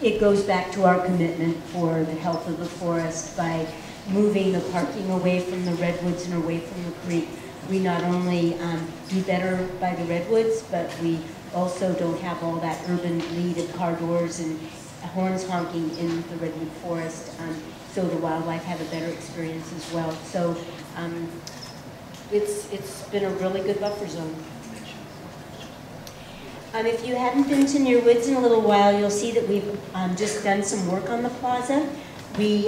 It goes back to our commitment for the health of the forest by moving the parking away from the redwoods and away from the creek. We not only do better by the redwoods, but we also don't have all that urban bleed of car doors and horns honking in the redwood forest, so the wildlife have a better experience as well. So it's been a really good buffer zone. If you haven't been to Muir Woods in a little while, you'll see that we've just done some work on the plaza. We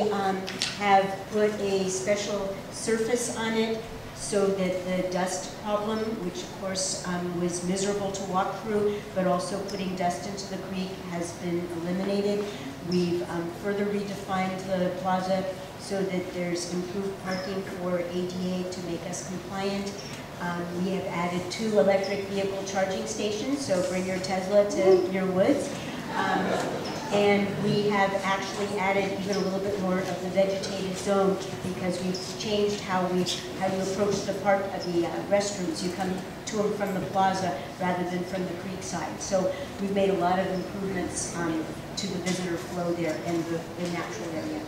have put a special surface on it so that the dust problem, which of course was miserable to walk through, but also putting dust into the creek, has been eliminated. We've further redefined the plaza so that there's improved parking for ADA to make us compliant. We have added 2 electric vehicle charging stations, so bring your Tesla to Muir Woods. And we have actually added even a little bit more of the vegetated zone because we've changed how you approach the restrooms. You come to them from the plaza rather than from the creek side. So we've made a lot of improvements to the visitor flow there and the natural area.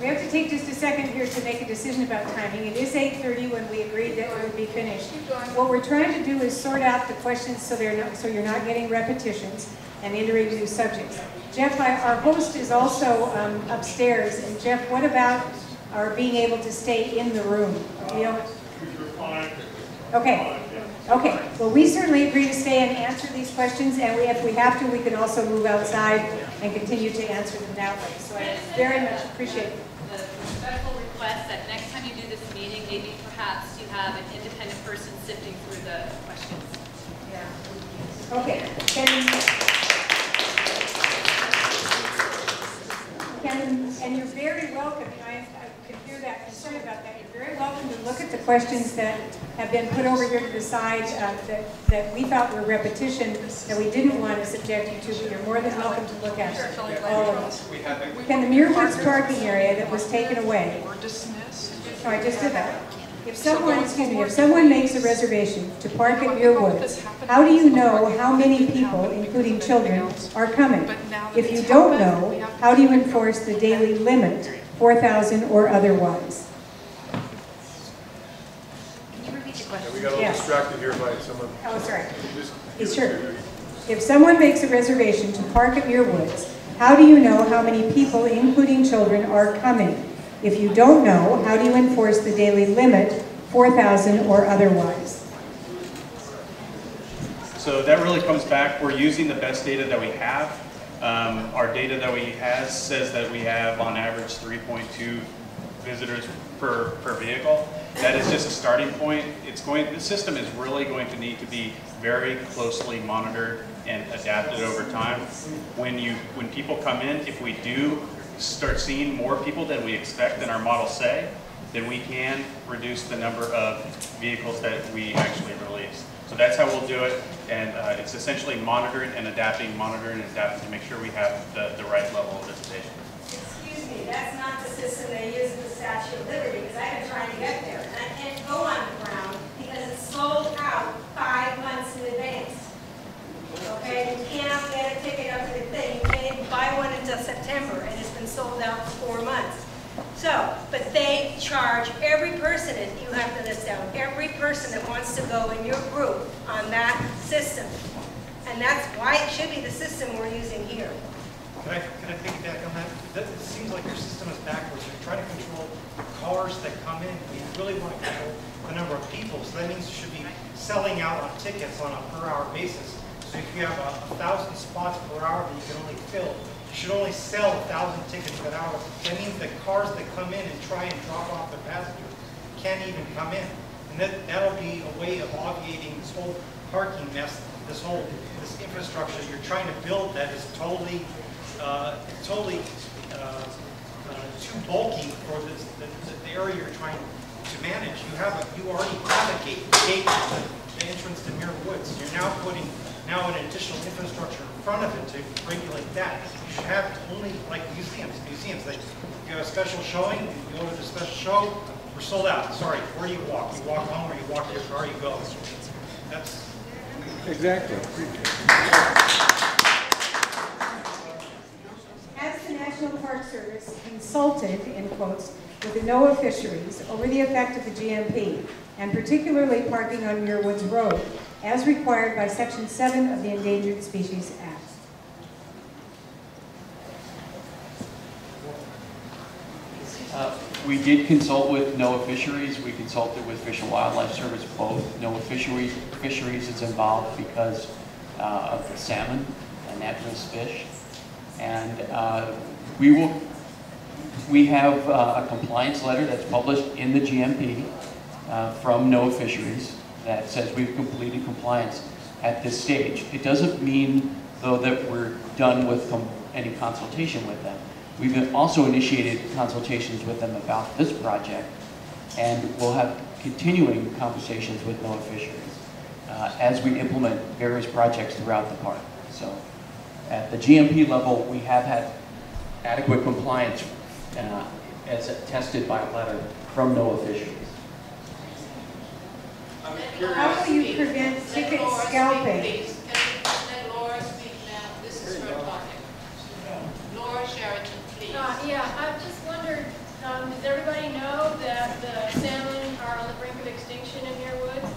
We have to take just a second here to make a decision about timing. It is 8:30 when we agreed that we would be finished. What we're trying to do is sort out the questions so you're not getting repetitions and entering new subjects. Jeff, our host is also upstairs. And Jeff, what about our being able to stay in the room? Okay. Okay, well, we certainly agree to stay and answer these questions, and if we have to, we can also move outside and continue to answer them that way. So I very much appreciate the respectful request that next time you do this meeting, maybe perhaps you have an independent person sifting through the questions. Yeah. Okay. And you're very welcome. I can hear that concern about that. You're very welcome to look at the questions that have been put over here to the side that we thought were repetition that we didn't want to subject you to, but you're more than welcome to look at all of them. Can the Muir Woods parking area that was taken away? No, I just did that. If someone makes a reservation to park at Muir Woods, how do you know how many people, including children, are coming? If you don't know, how do you enforce the daily limit, 4,000 or otherwise? Can you repeat the question? We got a little distracted here by someone. Oh, sorry. Sure. If someone makes a reservation to park at Muir Woods, how do you know how many people, including children, are coming? If you don't know, how do you enforce the daily limit, 4,000 or otherwise? So that really comes back, we're using the best data that we have. Our data that we have says that we have on average 3.2 visitors per vehicle. That is just a starting point. The system is really going to need to be very closely monitored and adapted over time. When people come in, if we do start seeing more people than we expect than our models say, then we can reduce the number of vehicles that we actually release. So that's how we'll do it, and it's essentially monitoring and adapting to make sure we have the right level of visitation. Excuse me, that's not the system they use in the Statue of Liberty, because I've been trying to get there, and I can't go on the ground because it's sold out 5 months in advance. Okay, you cannot get a ticket up to the thing. You can't even buy one until September, and it's been sold out for 4 months. So, but they charge every person, and you have to list down every person that wants to go in your group on that system. And that's why it should be the system we're using here. Can I piggyback on that? It seems like your system is backwards. You're trying to control the cars that come in. We really want to control the number of people. So that means you should be selling out on tickets on a per-hour basis. So if you have 1,000 spots per hour that you can only fill, you should only sell 1,000 tickets per hour. That means that cars that come in and try and drop off their passengers can't even come in. And that'll be a way of obviating this whole parking mess, this infrastructure you're trying to build that is totally too bulky for the area you're trying to manage. You already have a gate. The gate is the entrance to Muir Woods. You're now putting an additional infrastructure in front of it to regulate that. You should have only like museums. Like you have a special showing, you go to the special show, we're sold out. Sorry, where do you walk? You walk home or you walk to your car, you go. That's exactly. Has the National Park Service consulted, in quotes, with the NOAA fisheries over the effect of the GMP, and particularly parking on Muir Woods Road, as required by Section 7 of the Endangered Species Act? We did consult with NOAA Fisheries. We consulted with Fish and Wildlife Service, both. NOAA Fisheries is involved because of the salmon and at-risk fish. And we have a compliance letter that's published in the GMP from NOAA Fisheries that says we've completed compliance at this stage. It doesn't mean, though, that we're done with any consultation with them. We've also initiated consultations with them about this project, and we'll have continuing conversations with NOAA Fisheries as we implement various projects throughout the park. So at the GMP level, we have had adequate compliance as attested by a letter from NOAA Fisheries. How will you prevent ticket scalping? Let Laura speak now. This is her topic. Laura Sheraton, please. Yeah, I just wondered, does everybody know that the salmon are on the brink of extinction in Muir Woods?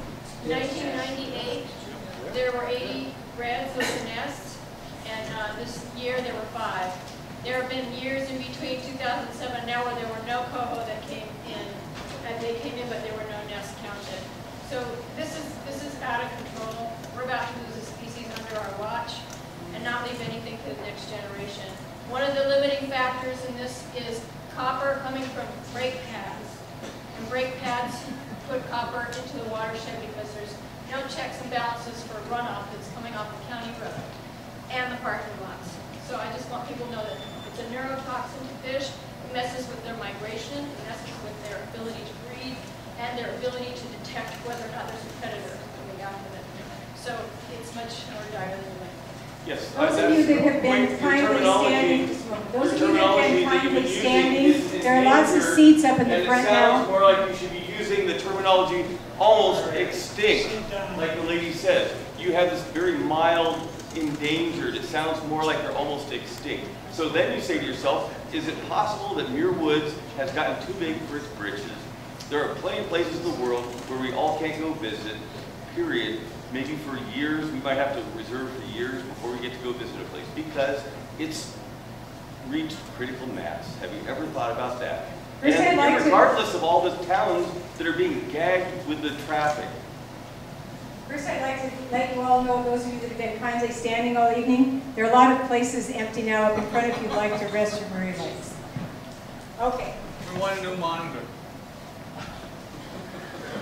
In 1998, there were 80 reds with the nests, and this year there were 5. There have been years in between 2007 and now where there were no coho that came in. They came in, but there were no nests counted. So this is adequate copper coming from brake pads. And brake pads put copper into the watershed because there's no checks and balances for runoff that's coming off the county road and the parking lots. So I just want people to know that it's a neurotoxin to fish. It messes with their migration, it messes with their ability to breathe, and their ability to detect whether or not there's a predator coming after them. So it's much more dire than that. Yes. Those of you that have been kindly standing, those of you that have been kindly standing, there are lots of seats up in the front now. It sounds now. more like you should be using the terminology almost extinct, like the lady said. You have this very mild endangered. It sounds more like they're almost extinct. So then you say to yourself, is it possible that Muir Woods has gotten too big for its britches? There are plenty of places in the world where we all can't go visit, period. Maybe for years, we might have to reserve for years before we get to go visit a place because it's reached critical mass. Have you ever thought about that? First, I'd like to- regardless of all the towns that are being gagged with the traffic. First, I'd like to let you all know, those of you that have been kindly standing all evening, there are a lot of places empty now up in front if you'd like to rest your merry legs. Okay. We want a new monitor.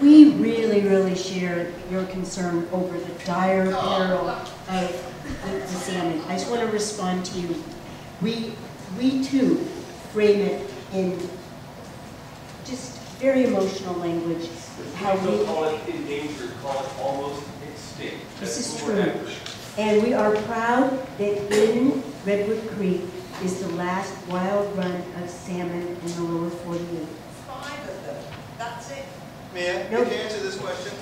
We really share your concern over the dire peril of the salmon. I just want to respond to you. We too frame it in just very emotional language. How Please don't we call it endangered, call it almost extinct. This is That's more true. accurate. And we are proud that in Redwood Creek is the last wild run of salmon in the lower 48. 5 of them. That's it. Mia, Nope. could you answer this question?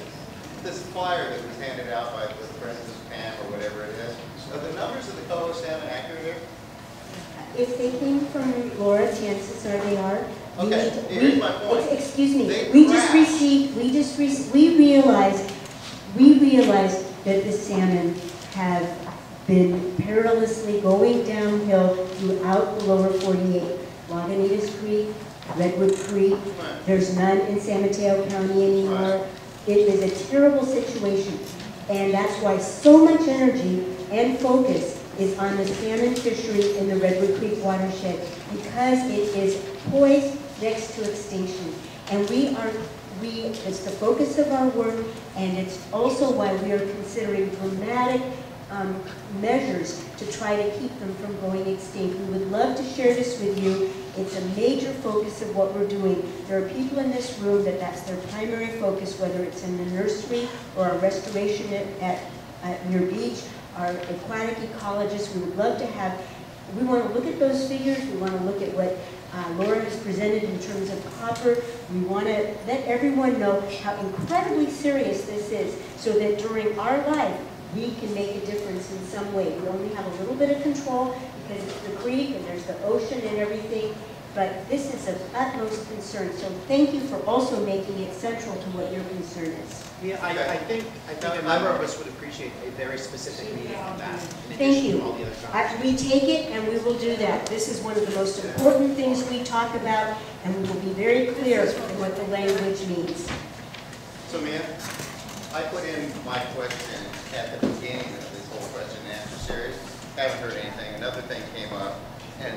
This flyer that was handed out by the president of PAM or whatever it is, are the numbers of the Coho salmon accurate? If they came from Laura, chances are they are. Okay, here's my point. Excuse me, They we just crashed. received, we realized that the salmon have been perilously going downhill throughout the lower 48. Lagunitas Creek, Redwood Creek, there's none in San Mateo County anymore. It is a terrible situation, and that's why so much energy and focus is on the salmon fishery in the Redwood Creek watershed, because it is poised next to extinction. And it's the focus of our work, and it's also why we are considering dramatic measures to try to keep them from going extinct. We would love to share this with you. It's a major focus of what we're doing. There are people in this room that's their primary focus, whether it's in the nursery or our restoration at Muir Beach, our aquatic ecologists. We would love to have, we want to look at those figures. We want to look at what Laura has presented in terms of copper. We want to let everyone know how incredibly serious this is, so that during our life, we can make a difference in some way. We only have a little bit of control because it's the creek and there's the ocean and everything, but this is of utmost concern. So thank you for also making it central to what your concern is. Yeah, I think a number of us would appreciate a very specific meeting on that. in Thank addition to you. all the other comments. We take it and we will do that. This is one of the most important things we talk about, and we will be very clear in what the language means. So Mia, I put in my question at the beginning of this whole question and answer series. Haven't heard anything. Another thing came up, and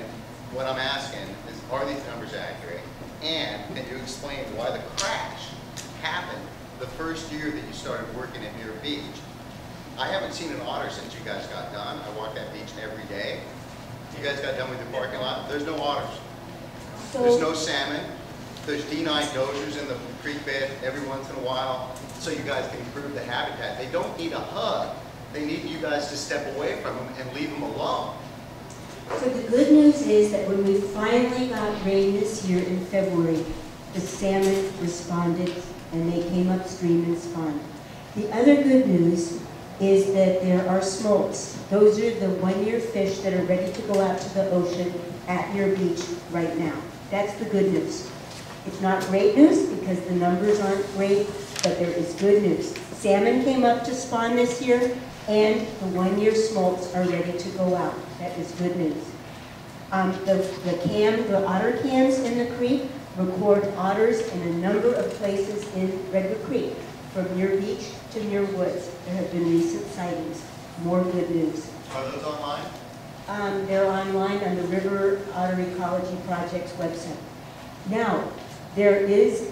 what I'm asking is, are these numbers accurate? And can you explain why the crash happened the first year that you started working at Muir Beach? I haven't seen an otter since you guys got done. I walk that beach every day. You guys got done with your parking lot. There's no otters. There's no salmon. There's D9 dozers in the creek bed every once in a while, so you guys can improve the habitat. They don't need a hug. They need you guys to step away from them and leave them alone. So the good news is that when we finally got rain this year in February, the salmon responded and they came upstream and spawned. The other good news is that there are smolts. Those are the one-year fish that are ready to go out to the ocean at Muir Beach right now. That's the good news. It's not great news because the numbers aren't great, but there is good news. Salmon came up to spawn this year, and the one-year smolts are ready to go out. That is good news. The otter cams in the creek record otters in a number of places in Redwood Creek, from Muir Beach to Muir Woods. There have been recent sightings. More good news. Are those online? They're online on the River Otter Ecology Project's website. Now, there is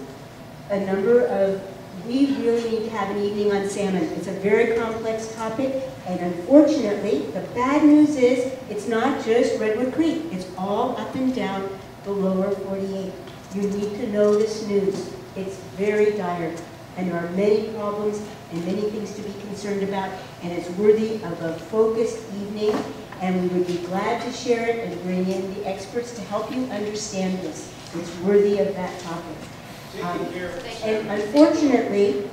a number of, we really need to have an evening on salmon. It's a very complex topic, and unfortunately, the bad news is it's not just Redwood Creek. It's all up and down the lower 48. You need to know this news. It's very dire, and there are many problems and many things to be concerned about, and it's worthy of a focused evening, and we would be glad to share it and bring in the experts to help you understand this. It's worthy of that topic. And unfortunately,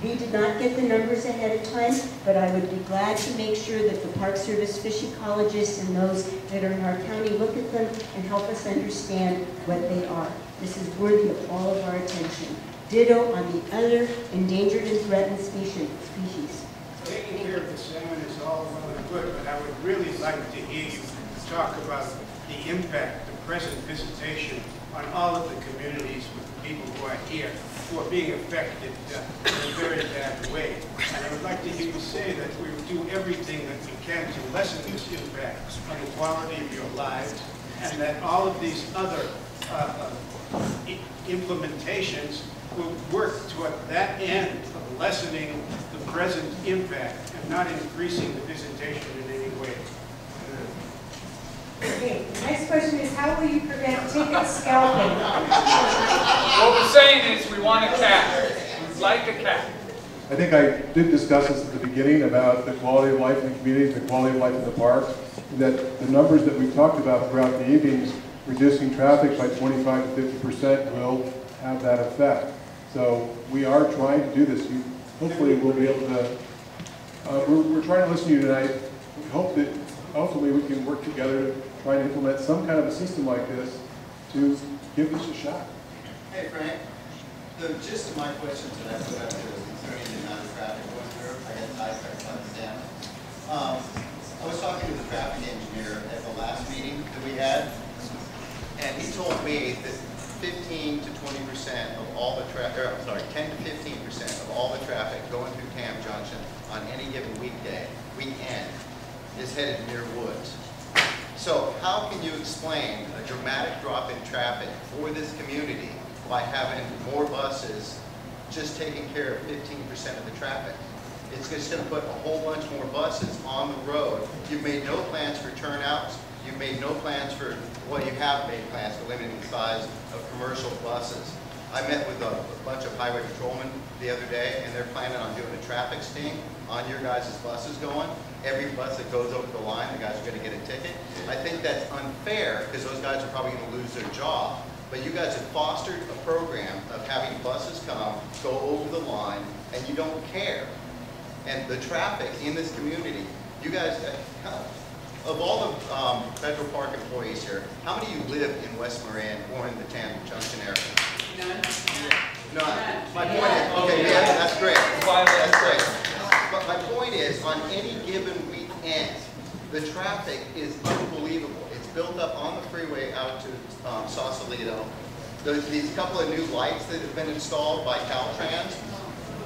we did not get the numbers ahead of time, but I would be glad to make sure that the Park Service fish ecologists and those that are in our county look at them and help us understand what they are. This is worthy of all of our attention. Ditto on the other endangered and threatened species. Taking care of the salmon is all well and good, but I would really like to hear you talk about the impact, the present visitation on all of the communities with the people who are here, who are being affected in a very bad way. And I would like to hear you say that we will do everything that we can to lessen this impact on the quality of your lives, and that all of these other implementations will work toward that end of lessening the present impact and not increasing the visitation in any way. Okay, the next question is, how will you prevent ticket scalping? What we're saying is we want a cap. We'd like a cap. I think I did discuss this at the beginning about the quality of life in the communities, the quality of life in the park, and that the numbers that we talked about throughout the evenings, reducing traffic by 25 to 50% will have that effect. So we are trying to do this. Hopefully we'll be able to, we're trying to listen to you tonight. We hope that ultimately we can work together to try to implement some kind of a system like this to give this a shot. Hey Frank, the gist of my question that I put up there was concerning the amount of traffic going through. I got sidetracked by the salmon. I was talking to the traffic engineer at the last meeting that we had, and he told me that 15 to 20% of all the traffic, 10 to 15% of all the traffic going through Tam Junction on any given weekend, is headed to Muir Woods. So how can you explain a dramatic drop in traffic for this community by having more buses just taking care of 15% of the traffic? It's just going to put a whole bunch more buses on the road. You've made no plans for turnouts. You've made no plans for, well, you have made plans for limiting the size of commercial buses. I met with a bunch of highway patrolmen the other day, and they're planning on doing a traffic sting on your guys' buses going. Every bus that goes over the line, the guys are going to get a ticket. I think that's unfair because those guys are probably going to lose their job. But you guys have fostered a program of having buses come, go over the line, and you don't care. And the traffic in this community, you guys, of all the Federal Park employees here, how many of you live in West Marin or in the Tam Junction area? None. None. My point is, okay, yeah, that's great. That's great. But my point is, on any given weekend, the traffic is unbelievable. It's built up on the freeway out to Sausalito. There's these couple of new lights that have been installed by Caltrans.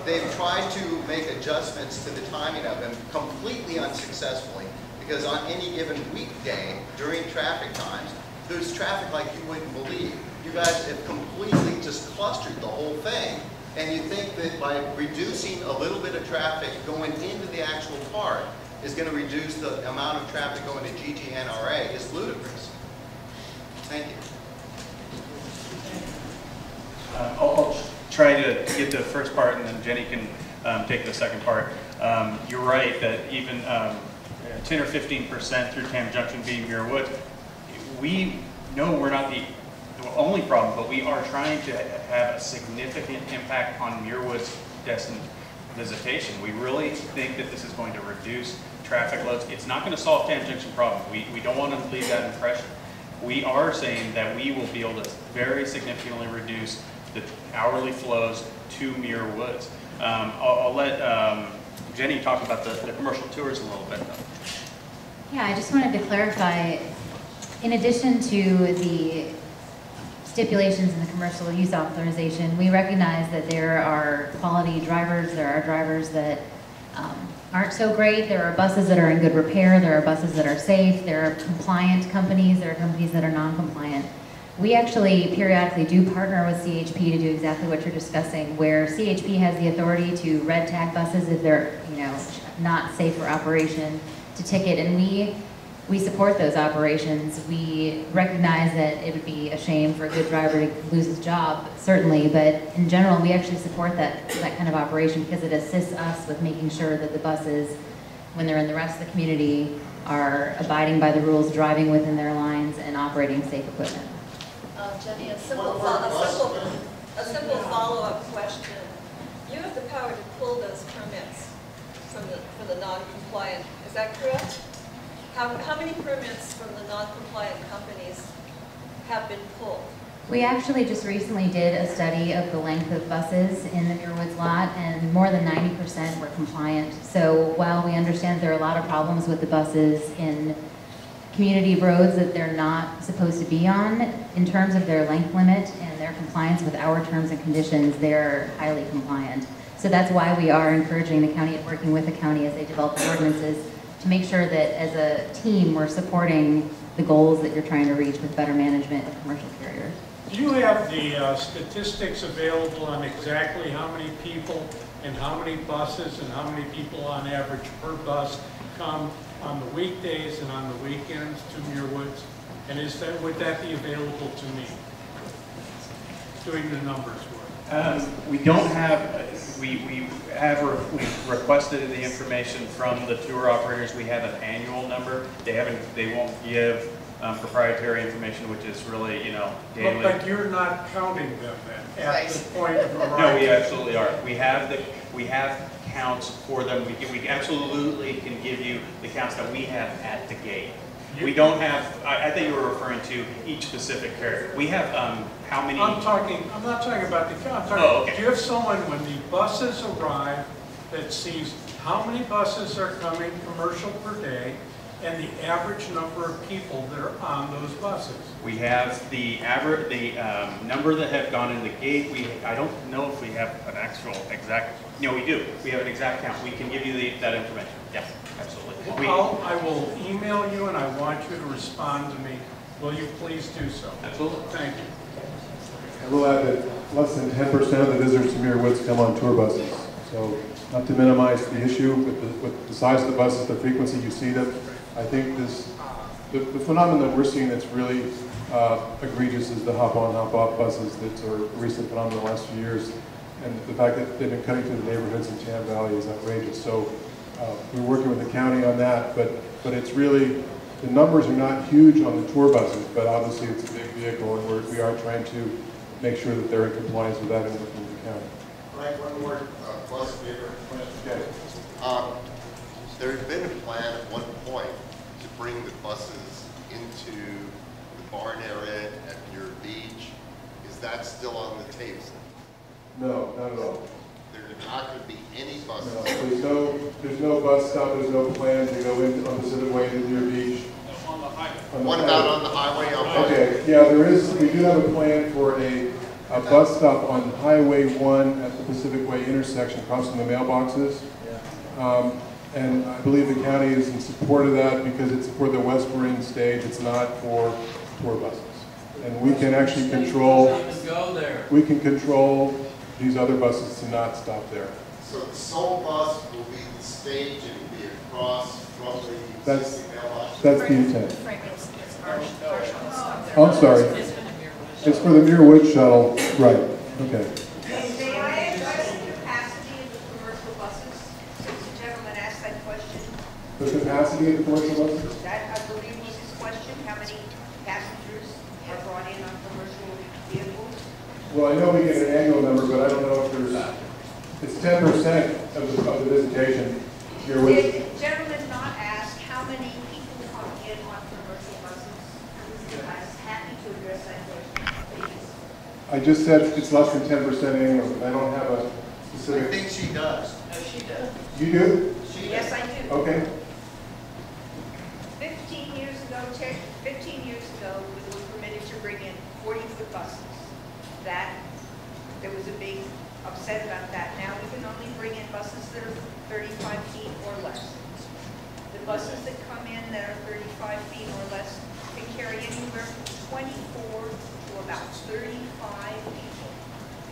They've tried to make adjustments to the timing of them completely unsuccessfully, because on any given weekday during traffic times, there's traffic like you wouldn't believe. You guys have completely just clustered the whole thing. And you think that by reducing a little bit of traffic going into the actual park is going to reduce the amount of traffic going to GGNRA is ludicrous. Thank you. I'll try to get the first part, and then Jenny can take the second part. You're right that even 10 or 15% through Tam Junction being Muir Woods, we know we're not the only problem, but we are trying to have a significant impact on Muir Woods destined visitation. We really think that this is going to reduce traffic loads. It's not going to solve Tam Junction problem. We don't want to leave that impression. We are saying that we will be able to very significantly reduce the hourly flows to Muir Woods. I'll let Jenny talk about the commercial tours a little bit. Yeah, I just wanted to clarify, in addition to the stipulations in the commercial use authorization, we recognize that there are quality drivers, there are drivers that aren't so great. There are buses that are in good repair. There are buses that are safe. There are compliant companies. There are companies that are non-compliant. We actually periodically do partner with CHP to do exactly what you're discussing, where CHP has the authority to red tag buses if they're, not safe for operation, to ticket, and we support those operations. We recognize that it would be a shame for a good driver to lose his job, certainly, but in general, we actually support that kind of operation because it assists us with making sure that the buses, when they're in the rest of the community, are abiding by the rules, driving within their lines, and operating safe equipment. Jenny, a simple follow-up question. You have the power to pull those permits from the non-compliant, is that correct? How many permits from the non-compliant companies have been pulled? We actually just recently did a study of the length of buses in the Muir Woods lot, and more than 90% were compliant. So while we understand there are a lot of problems with the buses in community roads that they're not supposed to be on, in terms of their length limit and their compliance with our terms and conditions, they're highly compliant. So that's why we are encouraging the county and working with the county as they develop the ordinances to make sure that as a team we're supporting the goals that you're trying to reach with better management of commercial carriers. Do you have the statistics available on exactly how many people and how many buses and how many people on average per bus come on the weekdays and on the weekends to Muir Woods? And would that be available to me, doing the numbers work? We don't have, we requested the information from the tour operators. We have an annual number. They won't give proprietary information, which is really, daily. But you're not counting them then, at the point of arrival? No, we absolutely are. We have counts for them. We absolutely can give you the counts that we have at the gate. We don't have, I think you were referring to each specific carrier. We have how many? I'm not talking about the count. Do you have someone when the buses arrive that sees how many buses are coming commercial per day and the average number of people that are on those buses? We have the average, number that have gone in the gate. I don't know if we have an actual exact. No, we do. We have an exact count. We can give you that information. Yes, absolutely. I will email you, and I want you to respond to me. Will you please do so? Absolutely. Thank you. I will add that less than 10% of the visitors to Muir Woods come on tour buses. So not to minimize the issue with the size of the buses, the frequency you see them, I think the phenomenon that we're seeing that's really egregious is the hop-on, hop-off buses that are a recent phenomenon in the last few years. And the fact that they've been cutting through the neighborhoods in Tam Valley is outrageous. So we're working with the county on that, but it's really, the numbers are not huge on the tour buses, but obviously it's a big vehicle, and we are trying to make sure that they're in compliance with that and working with the county. Right, one more bus favor question. Okay. There's been a plan at one point to bring the buses into the barn area at Muir Beach. Is that still on the table? No, not at all. There's not going to be any buses. No, there's no bus stop, there's no plan to go in on Pacific Way to Muir Beach. On the highway. What about on the highway? Okay, yeah, we do have a plan for a bus stop on Highway 1 at the Pacific Way intersection across from the mailboxes. And I believe the county is in support of that because it's for the West Marine stage, it's not for tour buses. And we can actually control, these other buses to not stop there. So the sole bus will be the stage and will be across from the mailbox? That's the intent. I'm sorry. It's for the Muir Woods shuttle, right, okay. May I address the capacity of the commercial buses, since the gentleman asked that question? The capacity of the commercial buses? That, I believe, was his question, how many passengers are brought in on commercial vehicles? Well, I know we get an annual number, but I don't know if there's, it's 10% of the visitation. Here with. Did the gentleman not ask how many people come in on commercial buses? I was happy to address that question, please. I just said it's less than 10% annual. I don't have a specific. I think she does. No, she does. You do? Yes, I do. Okay. 15 years ago, we were permitted to bring in 40-foot buses. There was a big upset about that. Now we can only bring in buses that are 35 buses that come in that are 35 feet or less can carry anywhere from 24 to about 35 people.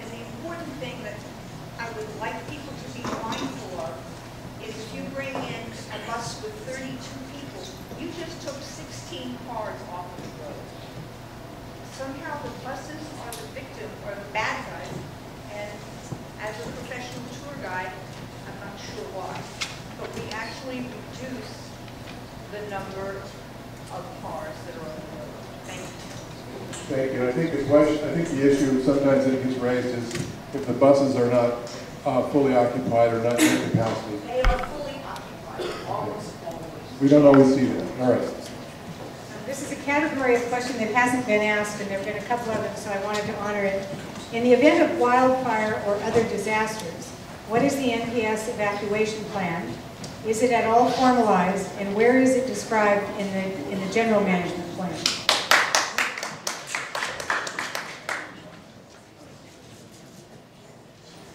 And the important thing that I would like people to be mindful of is if you bring in a bus with 32 people, you just took 16 cars off of the road. Somehow the buses are the victim, or the bad guys, and as a professional tour guide, I'm not sure why, but we actually reduce the number of cars that are on the road. Thank you. Thank you. I think the question, I think the issue sometimes that gets raised is if the buses are not fully occupied or not in capacity. They are fully occupied, almost always. We don't always see that. All right. This is a category of question that hasn't been asked, and there have been a couple of them, so I wanted to honor it. In the event of wildfire or other disasters, what is the NPS evacuation plan? Is it at all formalized, and where is it described in the general management plan?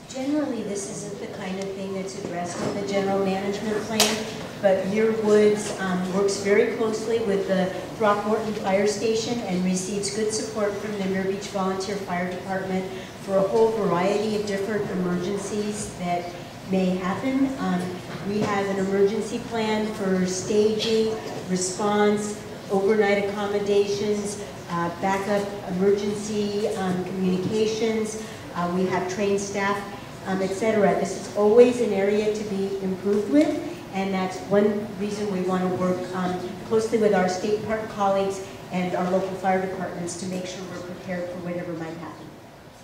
Generally, this isn't the kind of thing that's addressed in the general management plan, but Muir Woods works very closely with the Throckmorton Fire Station and receives good support from the Muir Beach Volunteer Fire Department for a whole variety of different emergencies that may happen. We have an emergency plan for staging, response, overnight accommodations, backup emergency communications. We have trained staff, etc. This is always an area to be improved with, and that's one reason we want to work closely with our state park colleagues and our local fire departments to make sure we're prepared for whatever might happen.